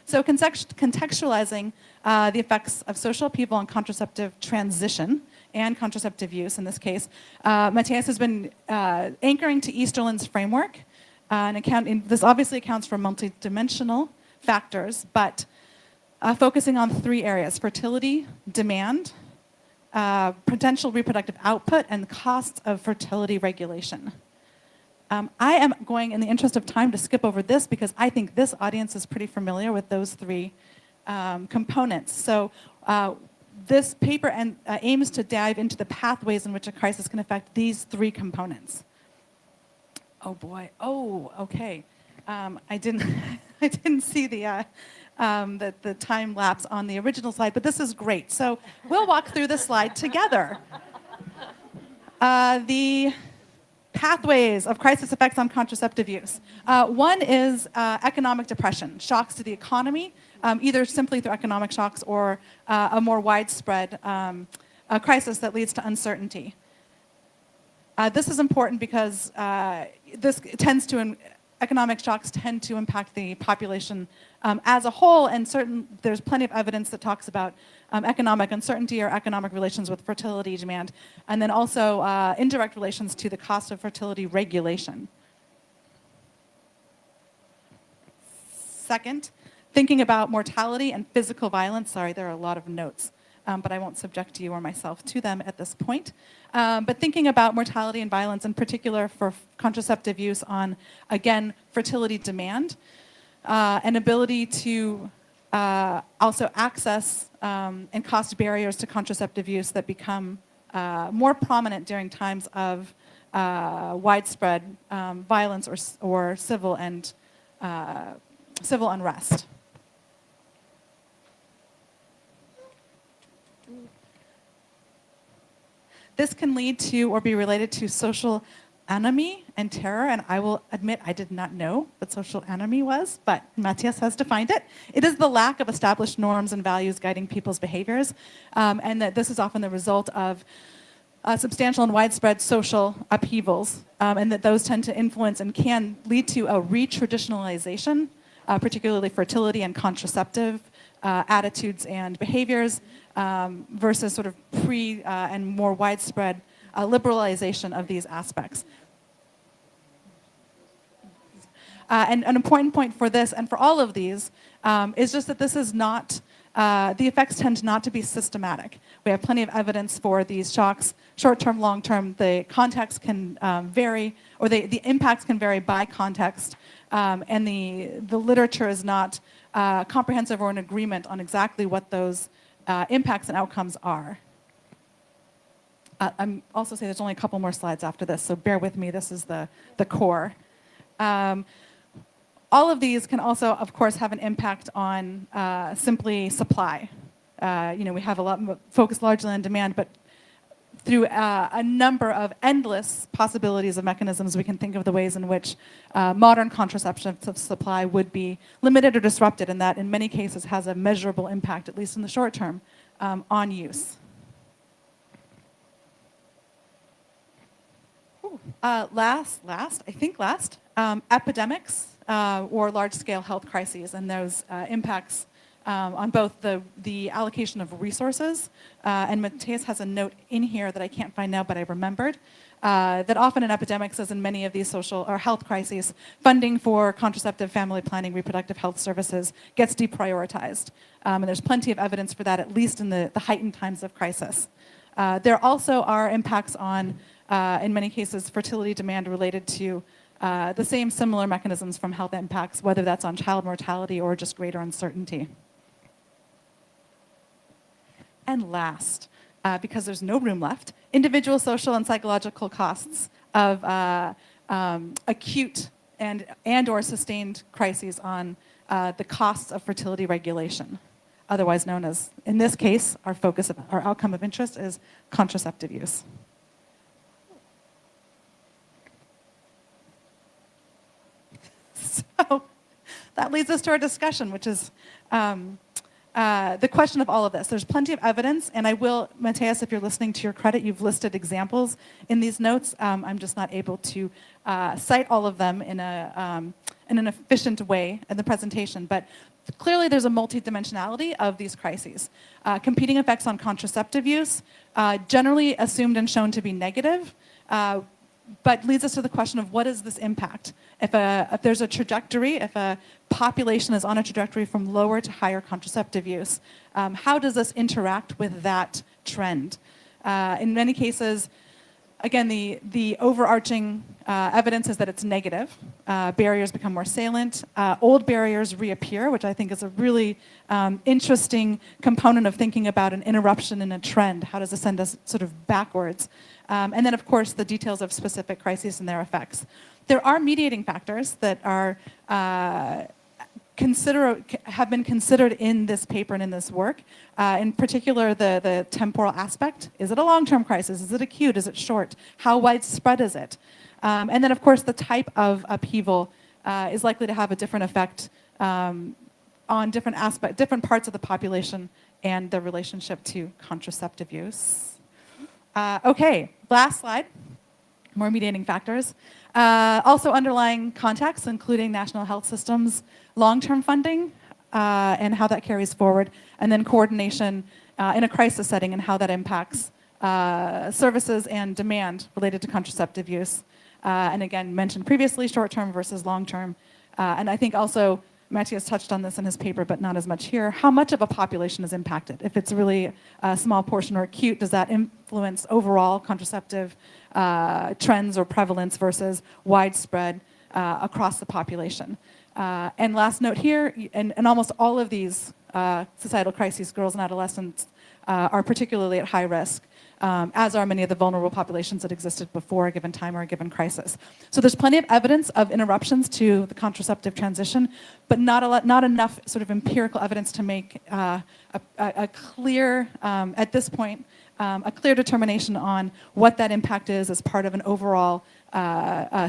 So contextualizing the effects of social upheaval on contraceptive transition and contraceptive use in this case, Matthias has been anchoring to Easterlin's framework. This obviously accounts for multidimensional factors, but focusing on three areas: fertility, demand, potential reproductive output, and the costs of fertility regulation. I am going, in the interest of time, to skip over this because I think this audience is pretty familiar with those three components. So this paper aims to dive into the pathways in which a crisis can affect these three components. Oh boy, okay. I didn't see the time lapse on the original slide, but this is great. So we'll walk through the slide together. The pathways of crisis effects on contraceptive use. One is economic depression, shocks to the economy, either simply through economic shocks or a more widespread crisis that leads to uncertainty. This is important because economic shocks tend to impact the population as a whole, and there's plenty of evidence that talks about economic uncertainty or economic relations with fertility demand, and then also indirect relations to the cost of fertility regulation. Second, thinking about mortality and physical violence. Sorry, there are a lot of notes, but I won't subject you or myself to them at this point. But thinking about mortality and violence in particular for contraceptive use on, again, fertility demand, an ability to also access and cost barriers to contraceptive use that become more prominent during times of widespread violence or civil unrest. This can lead to or be related to social anomie and terror, and I will admit I did not know what social anomie was, but Matthias has defined it. It is the lack of established norms and values guiding people's behaviors, and that this is often the result of substantial and widespread social upheavals, and that those tend to influence and can lead to a re-traditionalization, particularly fertility and contraceptive attitudes and behaviors, versus sort of and more widespread liberalization of these aspects. And an important point for this and for all of these is just that this is not, the effects tend not to be systematic. We have plenty of evidence for these shocks, short-term, long-term. The context can vary, or the impacts can vary by context, and the literature is not comprehensive or an agreement on exactly what those impacts and outcomes are. I'm also saying there's only a couple more slides after this, so bear with me. This is the core. All of these can also, of course, have an impact on simply supply. We have a lot focused largely on demand, but through a number of endless possibilities of mechanisms, we can think of the ways in which modern contraception supply would be limited or disrupted, and that in many cases has a measurable impact, at least in the short term, on use. Last, epidemics or large-scale health crises and those impacts on both the allocation of resources, and Matthias has a note in here that I can't find now, but I remembered, that often in epidemics, as in many of these social or health crises, funding for contraceptive, family planning, reproductive health services gets deprioritized. And there's plenty of evidence for that, at least in the heightened times of crisis. There also are impacts on, in many cases, fertility demand related to the same similar mechanisms from health impacts, whether that's on child mortality or just greater uncertainty. And last, because there's no room left, individual social and psychological costs of acute and or sustained crises on the costs of fertility regulation, otherwise known as, in this case, our outcome of interest is contraceptive use. So that leads us to our discussion, which is the question of all of this. There's plenty of evidence, and I will, Matthias, if you're listening, to your credit, you've listed examples in these notes. I'm just not able to cite all of them in an efficient way in the presentation, but clearly there's a multidimensionality of these crises. Competing effects on contraceptive use, generally assumed and shown to be negative, but leads us to the question of what is this impact? If there's a trajectory, if a population is on a trajectory from lower to higher contraceptive use, how does this interact with that trend? In many cases, again, the overarching evidence is that it's negative. Barriers become more salient. Old barriers reappear, which I think is a really interesting component of thinking about an interruption in a trend. How does this send us sort of backwards? And then, of course, the details of specific crises and their effects. There are mediating factors that are have been considered in this paper and in this work. In particular, the temporal aspect. Is it a long-term crisis? Is it acute? Is it short? How widespread is it? And then, of course, the type of upheaval is likely to have a different effect on different parts of the population and the relationship to contraceptive use. Okay, last slide. More mediating factors. Also underlying contexts, including national health systems, long-term funding, and how that carries forward, and then coordination in a crisis setting and how that impacts services and demand related to contraceptive use. And again, mentioned previously, short-term versus long-term. And I think also Matthias touched on this in his paper, but not as much here. How much of a population is impacted? If it's really a small portion or acute, does that influence overall contraceptive trends or prevalence versus widespread across the population? And last note here, in almost all of these societal crises, girls and adolescents are particularly at high risk, as are many of the vulnerable populations that existed before a given time or a given crisis. So there's plenty of evidence of interruptions to the contraceptive transition, but not enough sort of empirical evidence to make a clear, at this point, a clear determination on what that impact is as part of an overall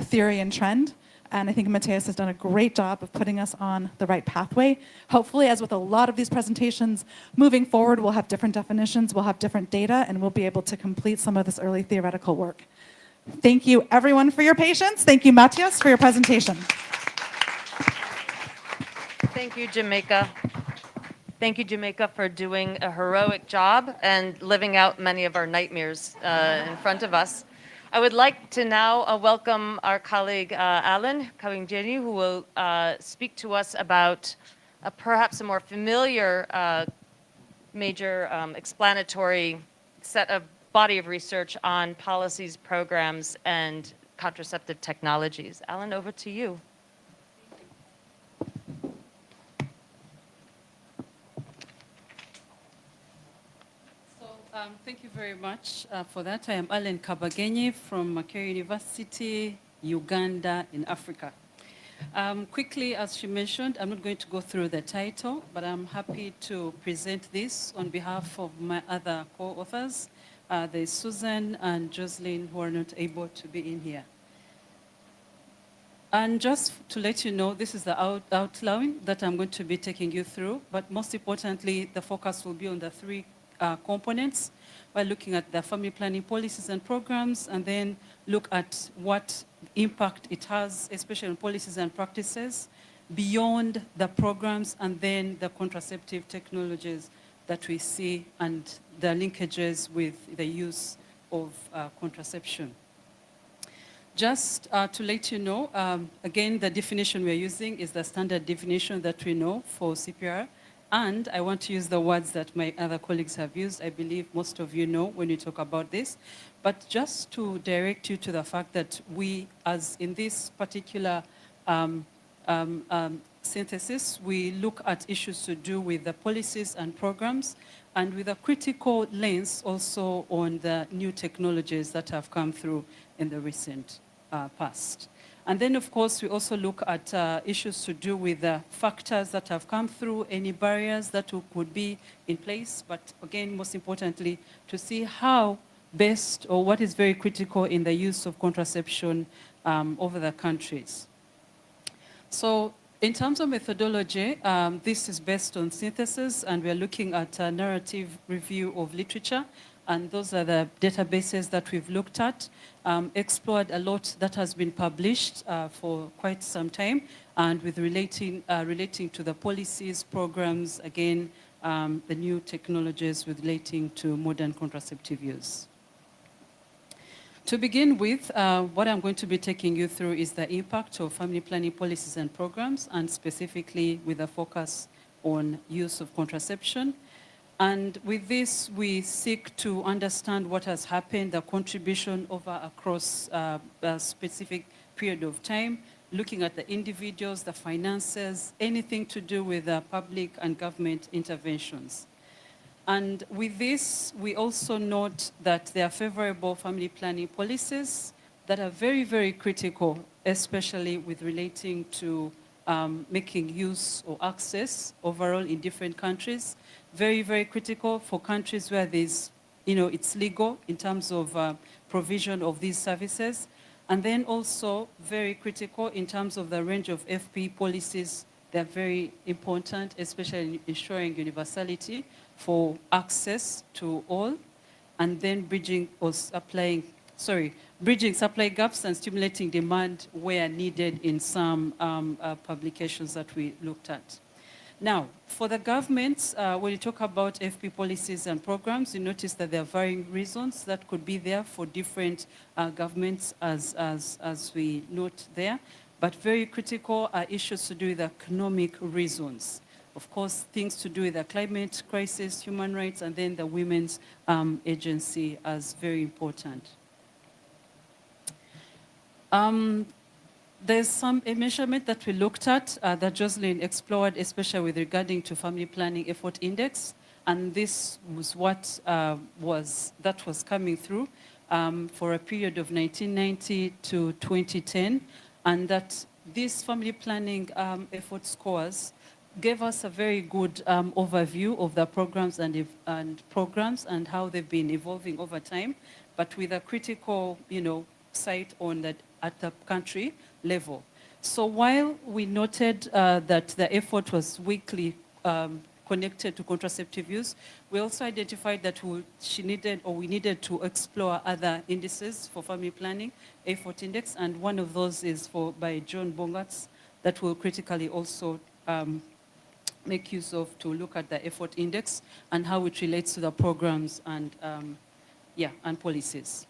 theory and trend. And I think Matthias has done a great job of putting us on the right pathway. Hopefully, as with a lot of these presentations, moving forward, we'll have different definitions, we'll have different data, and we'll be able to complete some of this early theoretical work. Thank you, everyone, for your patience. Thank you, Matthias, for your presentation. Thank you, Jamaica. Thank you, Jamaica, for doing a heroic job and living out many of our nightmares in front of us. I would like to now welcome our colleague Alan Kawingjeni, who will speak to us about perhaps a more familiar major explanatory set of body of research on policies, programs, and contraceptive technologies. Alan, over to you. very much for that. I am Allen Kabagenyi from Makerere University, Uganda in Africa. Quickly, as she mentioned, I'm not going to go through the title, but I'm happy to present this on behalf of my other co-authors. There's Susan and Jocelyn who are not able to be in here. And just to let you know, this is the outline that I'm going to be taking you through, but most importantly, the focus will be on the three components. By looking at the family planning policies and programs, and then look at what impact it has, especially on policies and practices, beyond the programs, and then the contraceptive technologies that we see and the linkages with the use of contraception. Just to let you know, again, the definition we're using is the standard definition that we know for CPR. And I want to use the words that my other colleagues have used. I believe most of you know when we talk about this. But just to direct you to the fact that we, as in this particular synthesis, we look at issues to do with the policies and programs, and with a critical lens also on the new technologies that have come through in the recent past. And then, of course, we also look at issues to do with the factors that have come through, any barriers that could be in place, but again, most importantly, to see how best or what is very critical in the use of contraception over the countries. So in terms of methodology, this is based on synthesis, and we're looking at a narrative review of literature. And those are the databases that we've looked at, explored a lot that has been published for quite some time, and with relating to the policies, programs, again, the new technologies relating to modern contraceptive use. To begin with, what I'm going to be taking you through is the impact of family planning policies and programs, and specifically with a focus on use of contraception. And with this, we seek to understand what has happened, the contribution across a specific period of time, looking at the individuals, the finances, anything to do with public and government interventions. And with this, we also note that there are favorable family planning policies that are very, very critical, especially with relating to making use or access overall in different countries. Very, very critical for countries where there's, it's legal in terms of provision of these services. And then also very critical in terms of the range of FP policies. They're very important, especially in ensuring universality for access to all, and then bridging supply gaps and stimulating demand where needed in some publications that we looked at. Now, for the governments, when you talk about FP policies and programs, you notice that there are varying reasons that could be there for different governments, as we note there. But very critical are issues to do with economic reasons. Of course, things to do with the climate crisis, human rights, and then the women's agency as very important. There's a measurement that we looked at that Jocelyn explored, especially with regarding to family planning effort index. And this was what was coming through for a period of 1990 to 2010. And that these family planning effort scores gave us a very good overview of the programs and how they've been evolving over time, but with a critical, sight on that at the country level. So while we noted that the effort was weakly connected to contraceptive use, we also identified that we needed to explore other indices for family planning, effort index, and one of those is by John Bongatz that will critically also make use of to look at the effort index and how it relates to the programs and policies.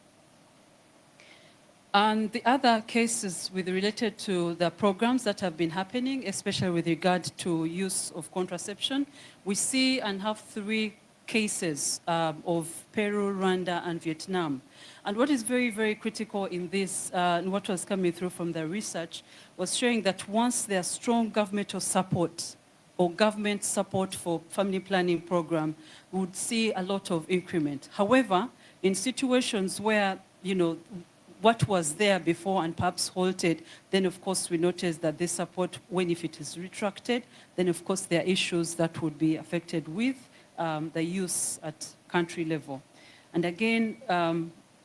And the other cases related to the programs that have been happening, especially with regard to use of contraception, we see and have three cases of Peru, Rwanda, and Vietnam. And what is very, very critical in this, and what was coming through from the research, was showing that once there's strong governmental support or government support for family planning program, we would see a lot of increment. However, in situations where, what was there before and perhaps halted, then of course we notice that this support, if it is retracted, then of course there are issues that would be affected with the use at country level. And again,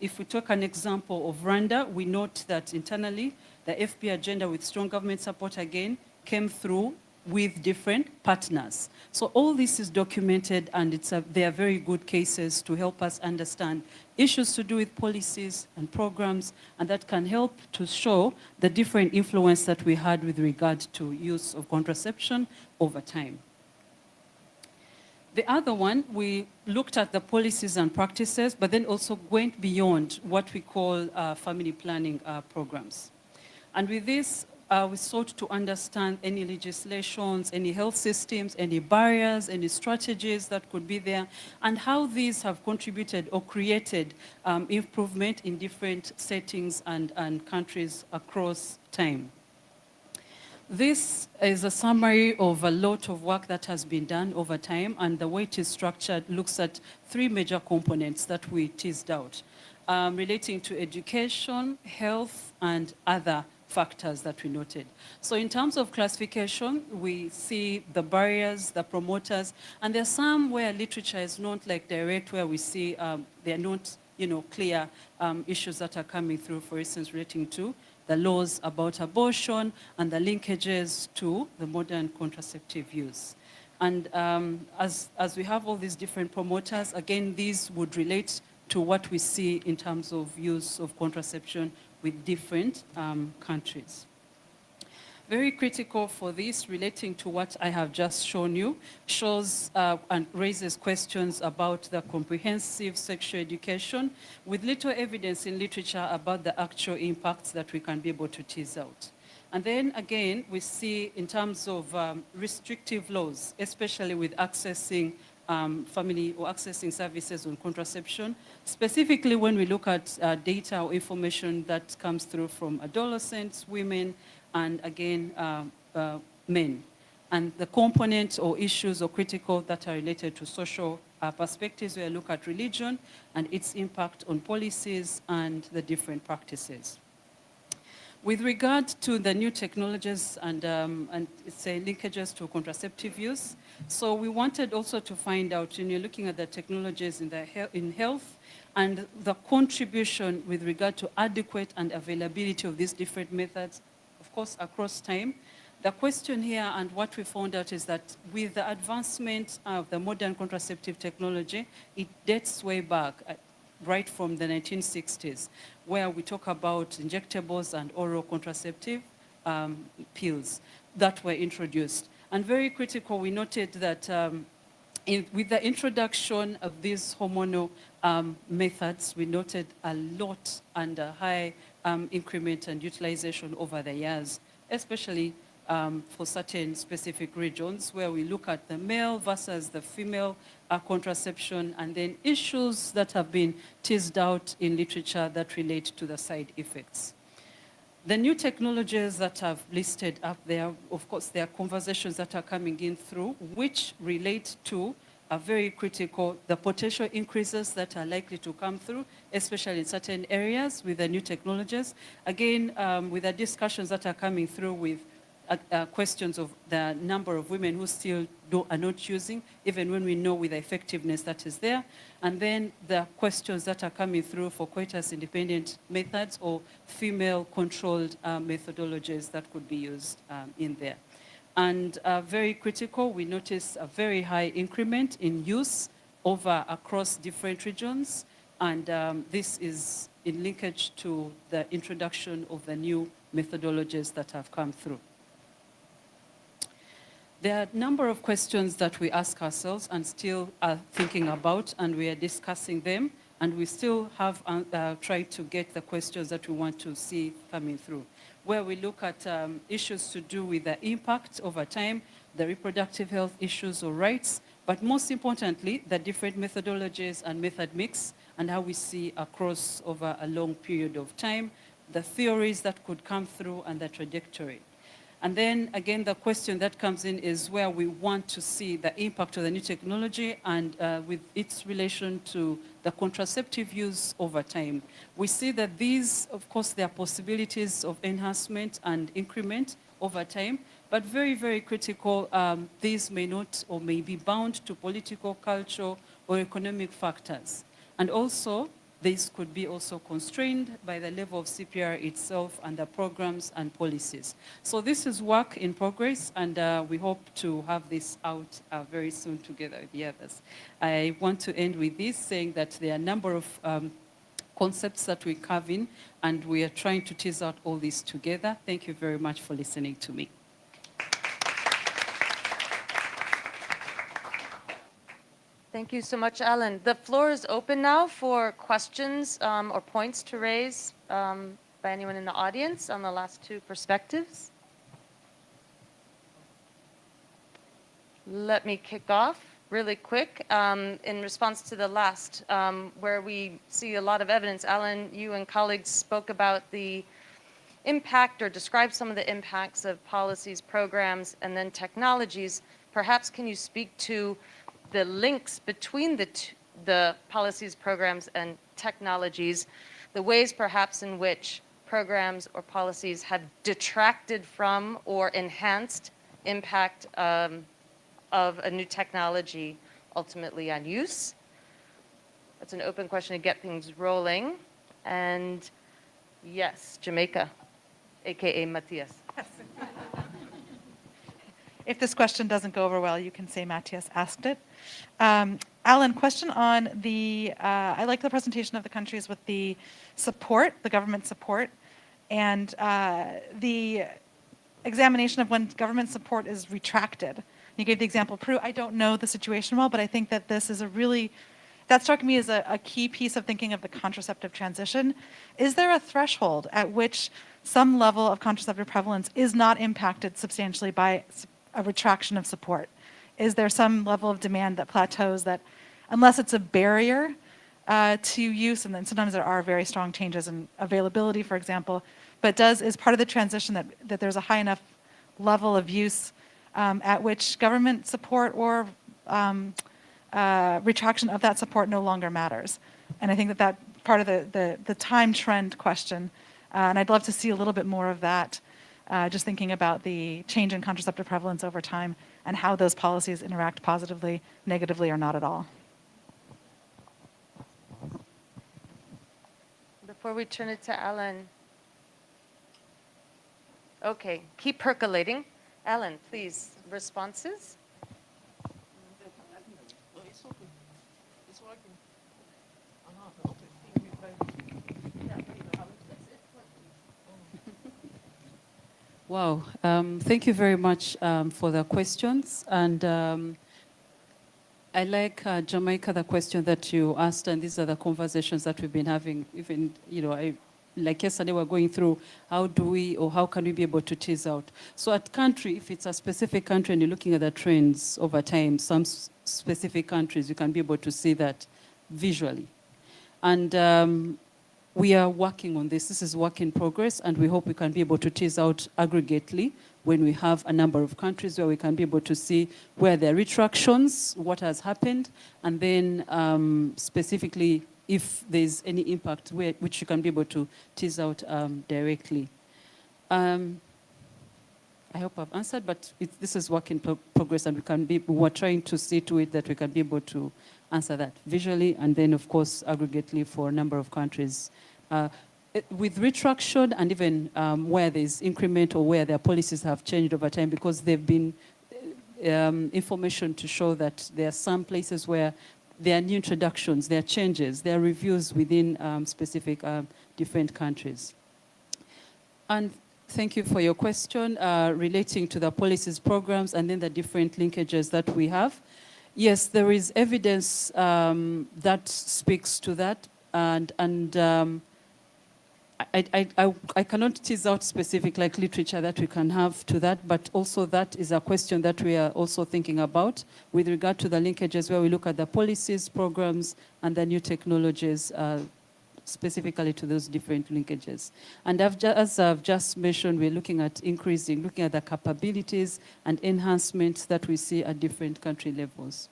if we take an example of Rwanda, we note that internally, the FP agenda with strong government support again came through with different partners. So all this is documented, and they are very good cases to help us understand issues to do with policies and programs, and that can help to show the different influence that we had with regard to use of contraception over time. The other one, we looked at the policies and practices, but then also went beyond what we call family planning programs. And with this, we sought to understand any legislations, any health systems, any barriers, any strategies that could be there, and how these have contributed or created improvement in different settings and countries across time. This is a summary of a lot of work that has been done over time, and the way it is structured looks at three major components that we teased out, relating to education, health, and other factors that we noted. So in terms of classification, we see the barriers, the promoters, and there's some where literature is not like direct, where we see they're not clear issues that are coming through, for instance, relating to the laws about abortion and the linkages to the modern contraceptive use. And as we have all these different promoters, again, these would relate to what we see in terms of use of contraception with different countries. Very critical for this, relating to what I have just shown you, shows and raises questions about the comprehensive sexual education with little evidence in literature about the actual impacts that we can be able to tease out. And then again, we see in terms of restrictive laws, especially with accessing family or accessing services on contraception, specifically when we look at data or information that comes through from adolescents, women, and again, men. And the components or issues or critical that are related to social perspectives, where we look at religion and its impact on policies and the different practices. With regard to the new technologies and say linkages to contraceptive use, so we wanted also to find out, you're looking at the technologies in health and the contribution with regard to adequate and availability of these different methods, of course, across time. The question here and what we found out is that with the advancement of the modern contraceptive technology, it dates way back, right from the 1960s, where we talk about injectables and oral contraceptive pills that were introduced. And very critical, we noted that with the introduction of these hormonal methods, we noted a lot and a high increment and utilization over the years, especially for certain specific regions, where we look at the male versus the female contraception, and then issues that have been teased out in literature that relate to the side effects. The new technologies that I've listed up there, of course, there are conversations that are coming in through, which relate to are very critical, the potential increases that are likely to come through, especially in certain areas with the new technologies. Again, with the discussions that are coming through with questions of the number of women who still are not using, even when we know with the effectiveness that is there. And then the questions that are coming through for coitus-independent methods or female-controlled methodologies that could be used in there. And very critical, we notice a very high increment in use across different regions. And this is in linkage to the introduction of the new methodologies that have come through. There are a number of questions that we ask ourselves and still are thinking about, and we are discussing them, and we still have tried to get the questions that we want to see coming through, where we look at issues to do with the impact over time, the reproductive health issues or rights, but most importantly, the different methodologies and method mix and how we see across over a long period of time, the theories that could come through and the trajectory. And then again, the question that comes in is where we want to see the impact of the new technology and with its relation to the contraceptive use over time. We see that these, of course, there are possibilities of enhancement and increment over time, but very, very critical, these may not or may be bound to political, cultural, or economic factors. And also, this could be also constrained by the level of CPR itself and the programs and policies. So this is work in progress, and we hope to have this out very soon together with the others. I want to end with this, saying that there are a number of concepts that we carve in, and we are trying to tease out all this together. Thank you very much for listening to me. Thank you so much, Alan. The floor is open now for questions or points to raise by anyone in the audience on the last two perspectives. Let me kick off really quick in response to the last, where we see a lot of evidence. Alan, you and colleagues spoke about the impact or described some of the impacts of policies, programs, and then technologies. Perhaps can you speak to the links between the policies, programs, and technologies, the ways perhaps in which programs or policies have detracted from or enhanced impact of a new technology ultimately on use? That's an open question to get things rolling. And yes, Jamaica, AKA Matthias. If this question doesn't go over well, you can say Matthias asked it. Alan, question on the, I like the presentation of the countries with the support, the government support, and the examination of when government support is retracted. You gave the example of Peru. I don't know the situation well, but I think that this is a really, that struck me as a key piece of thinking of the contraceptive transition. Is there a threshold at which some level of contraceptive prevalence is not impacted substantially by a retraction of support? Is there some level of demand that plateaus that, unless it's a barrier to use, and then sometimes there are very strong changes in availability, for example, but is part of the transition that there's a high enough level of use at which government support or retraction of that support no longer matters? And I think that part of the time trend question, and I'd love to see a little bit more of that, just thinking about the change in contraceptive prevalence over time and how those policies interact positively, negatively, or not at all. Before we turn it to Alan. Okay, keep percolating. Alan, please, responses? It's okay. It's working. Wow, thank you very much for the questions. And I like, Jamaica, the question that you asked, and these are the conversations that we've been having. Even, like yesterday, we're going through how do we, or how can we be able to tease out. So at country, if it's a specific country and you're looking at the trends over time, some specific countries, you can be able to see that visually. And we are working on this. This is work in progress, and we hope we can be able to tease out aggregately when we have a number of countries where we can be able to see where there are retractions, what has happened, and then specifically if there's any impact which you can be able to tease out directly. I hope I've answered, but this is work in progress, and we're trying to see to it that we can be able to answer that visually, and then of course aggregately for a number of countries. With retraction and even where there's increment or where their policies have changed over time, because they've been information to show that there are some places where there are new introductions, there are changes, there are reviews within specific different countries. And thank you for your question relating to the policies, programs, and then the different linkages that we have. Yes, there is evidence that speaks to that, and I cannot tease out specific like literature that we can have to that, but also that is a question that we are also thinking about with regard to the linkages where we look at the policies, programs, and the new technologies specifically to those different linkages. And as I've just mentioned, we're looking at looking at the capabilities and enhancements that we see at different country levels.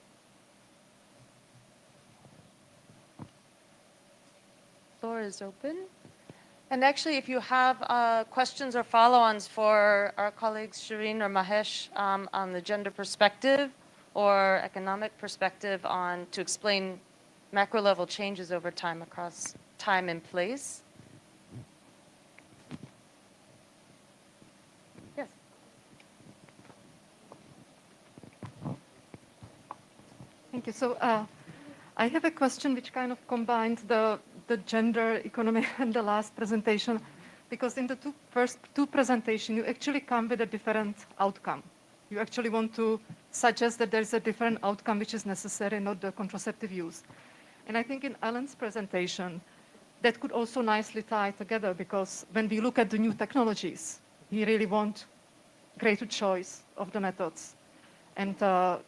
Floor is open. And actually, if you have questions or follow-ons for our colleagues Shireen or Mahesh on the gender perspective or economic perspective to explain macro-level changes over time across time and place. Yes. Thank you. So I have a question which kind of combines the gender economy and the last presentation, because in the first two presentations, you actually come with a different outcome. You actually want to suggest that there is a different outcome which is necessary, not the contraceptive use. And I think in Alan's presentation, that could also nicely tie together, because when we look at the new technologies, we really want greater choice of the methods and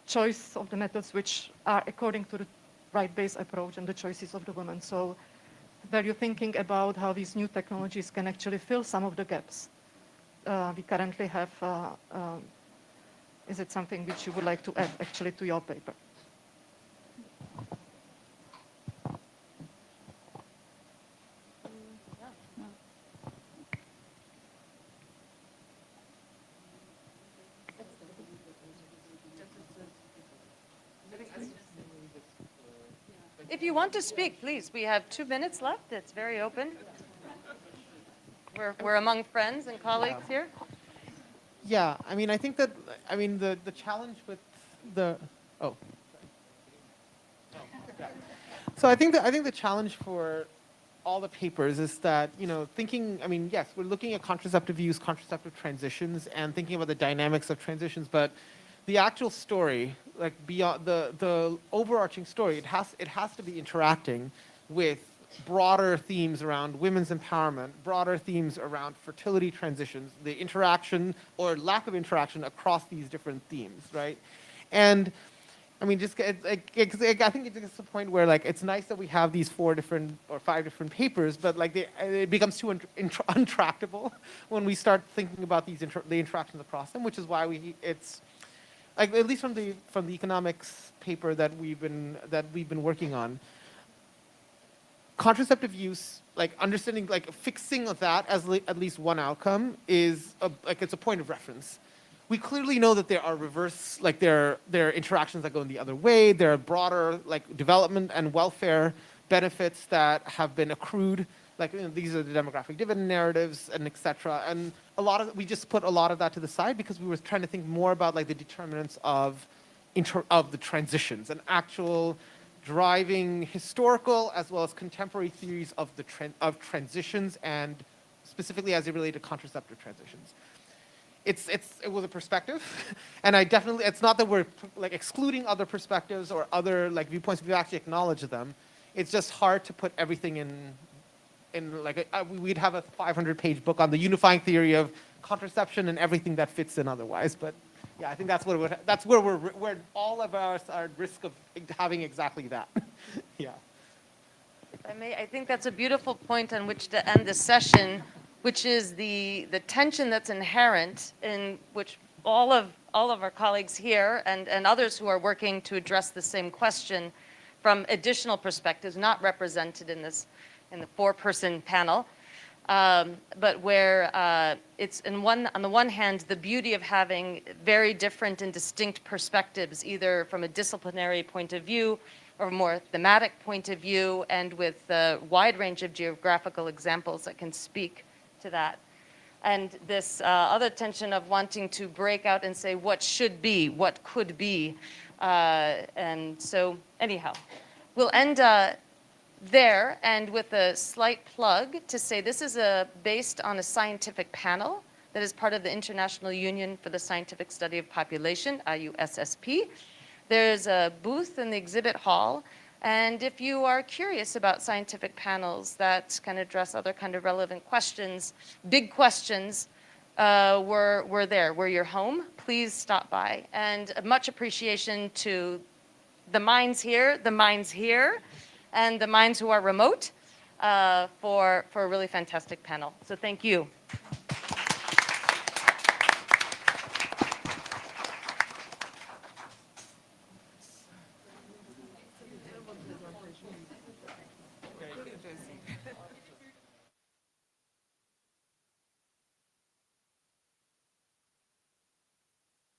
choice of the methods which are according to the right-based approach and the choices of the women. So were you thinking about how these new technologies can actually fill some of the gaps we currently have? Is it something which you would like to add actually to your paper? If you want to speak, please. We have 2 minutes left. It's very open. We're among friends and colleagues here. Yeah, I mean, I think that, I mean, the challenge with the, So I think the challenge for all the papers is that, you know, thinking, I mean, yes, we're looking at contraceptive use, contraceptive transitions, and thinking about the dynamics of transitions, but the actual story, like beyond the overarching story, it has to be interacting with broader themes around women's empowerment, broader themes around fertility transitions, the interaction or lack of interaction across these different themes, right? And I mean, just I think it gets to the point where like it's nice that we have these 4 different or 5 different papers, but like it becomes too untractable when we start thinking about the interactions across them, which is why it's like, at least from the economics paper that we've been working on, contraceptive use, like understanding, like fixing that as at least one outcome is it's a point of reference. We clearly know that there are reverse, like there are interactions that go in the other way. There are broader like development and welfare benefits that have been accrued. Like, you know, these are the demographic dividend narratives and et cetera. And we just put a lot of that to the side because we were trying to think more about like the determinants of the transitions and actual driving historical as well as contemporary theories of transitions, and specifically as they relate to contraceptive transitions. It was a perspective, and it's not that we're like excluding other perspectives or other like viewpoints. We actually acknowledge them. It's just hard to put everything in like we'd have a 500-page book on the unifying theory of contraception and everything that fits in otherwise. But yeah, I think that's where all of us are at risk of having exactly that. Yeah. If I may, I think that's a beautiful point on which to end the session, which is the tension that's inherent in which all of our colleagues here and others who are working to address the same question from additional perspectives not represented in the 4-person panel, but where it's on the one hand, the beauty of having very different and distinct perspectives, either from a disciplinary point of view or a more thematic point of view, and with a wide range of geographical examples that can speak to that. And this other tension of wanting to break out and say what should be, what could be. And so anyhow, we'll end there, and with a slight plug to say this is based on a scientific panel that is part of the International Union for the Scientific Study of Population, IUSSP. There's a booth in the exhibit hall, and if you are curious about scientific panels that can address other kind of relevant questions, big questions, we're there. We're your home. Please stop by. And much appreciation to the minds here, and the minds who are remote, for a really fantastic panel. So thank you.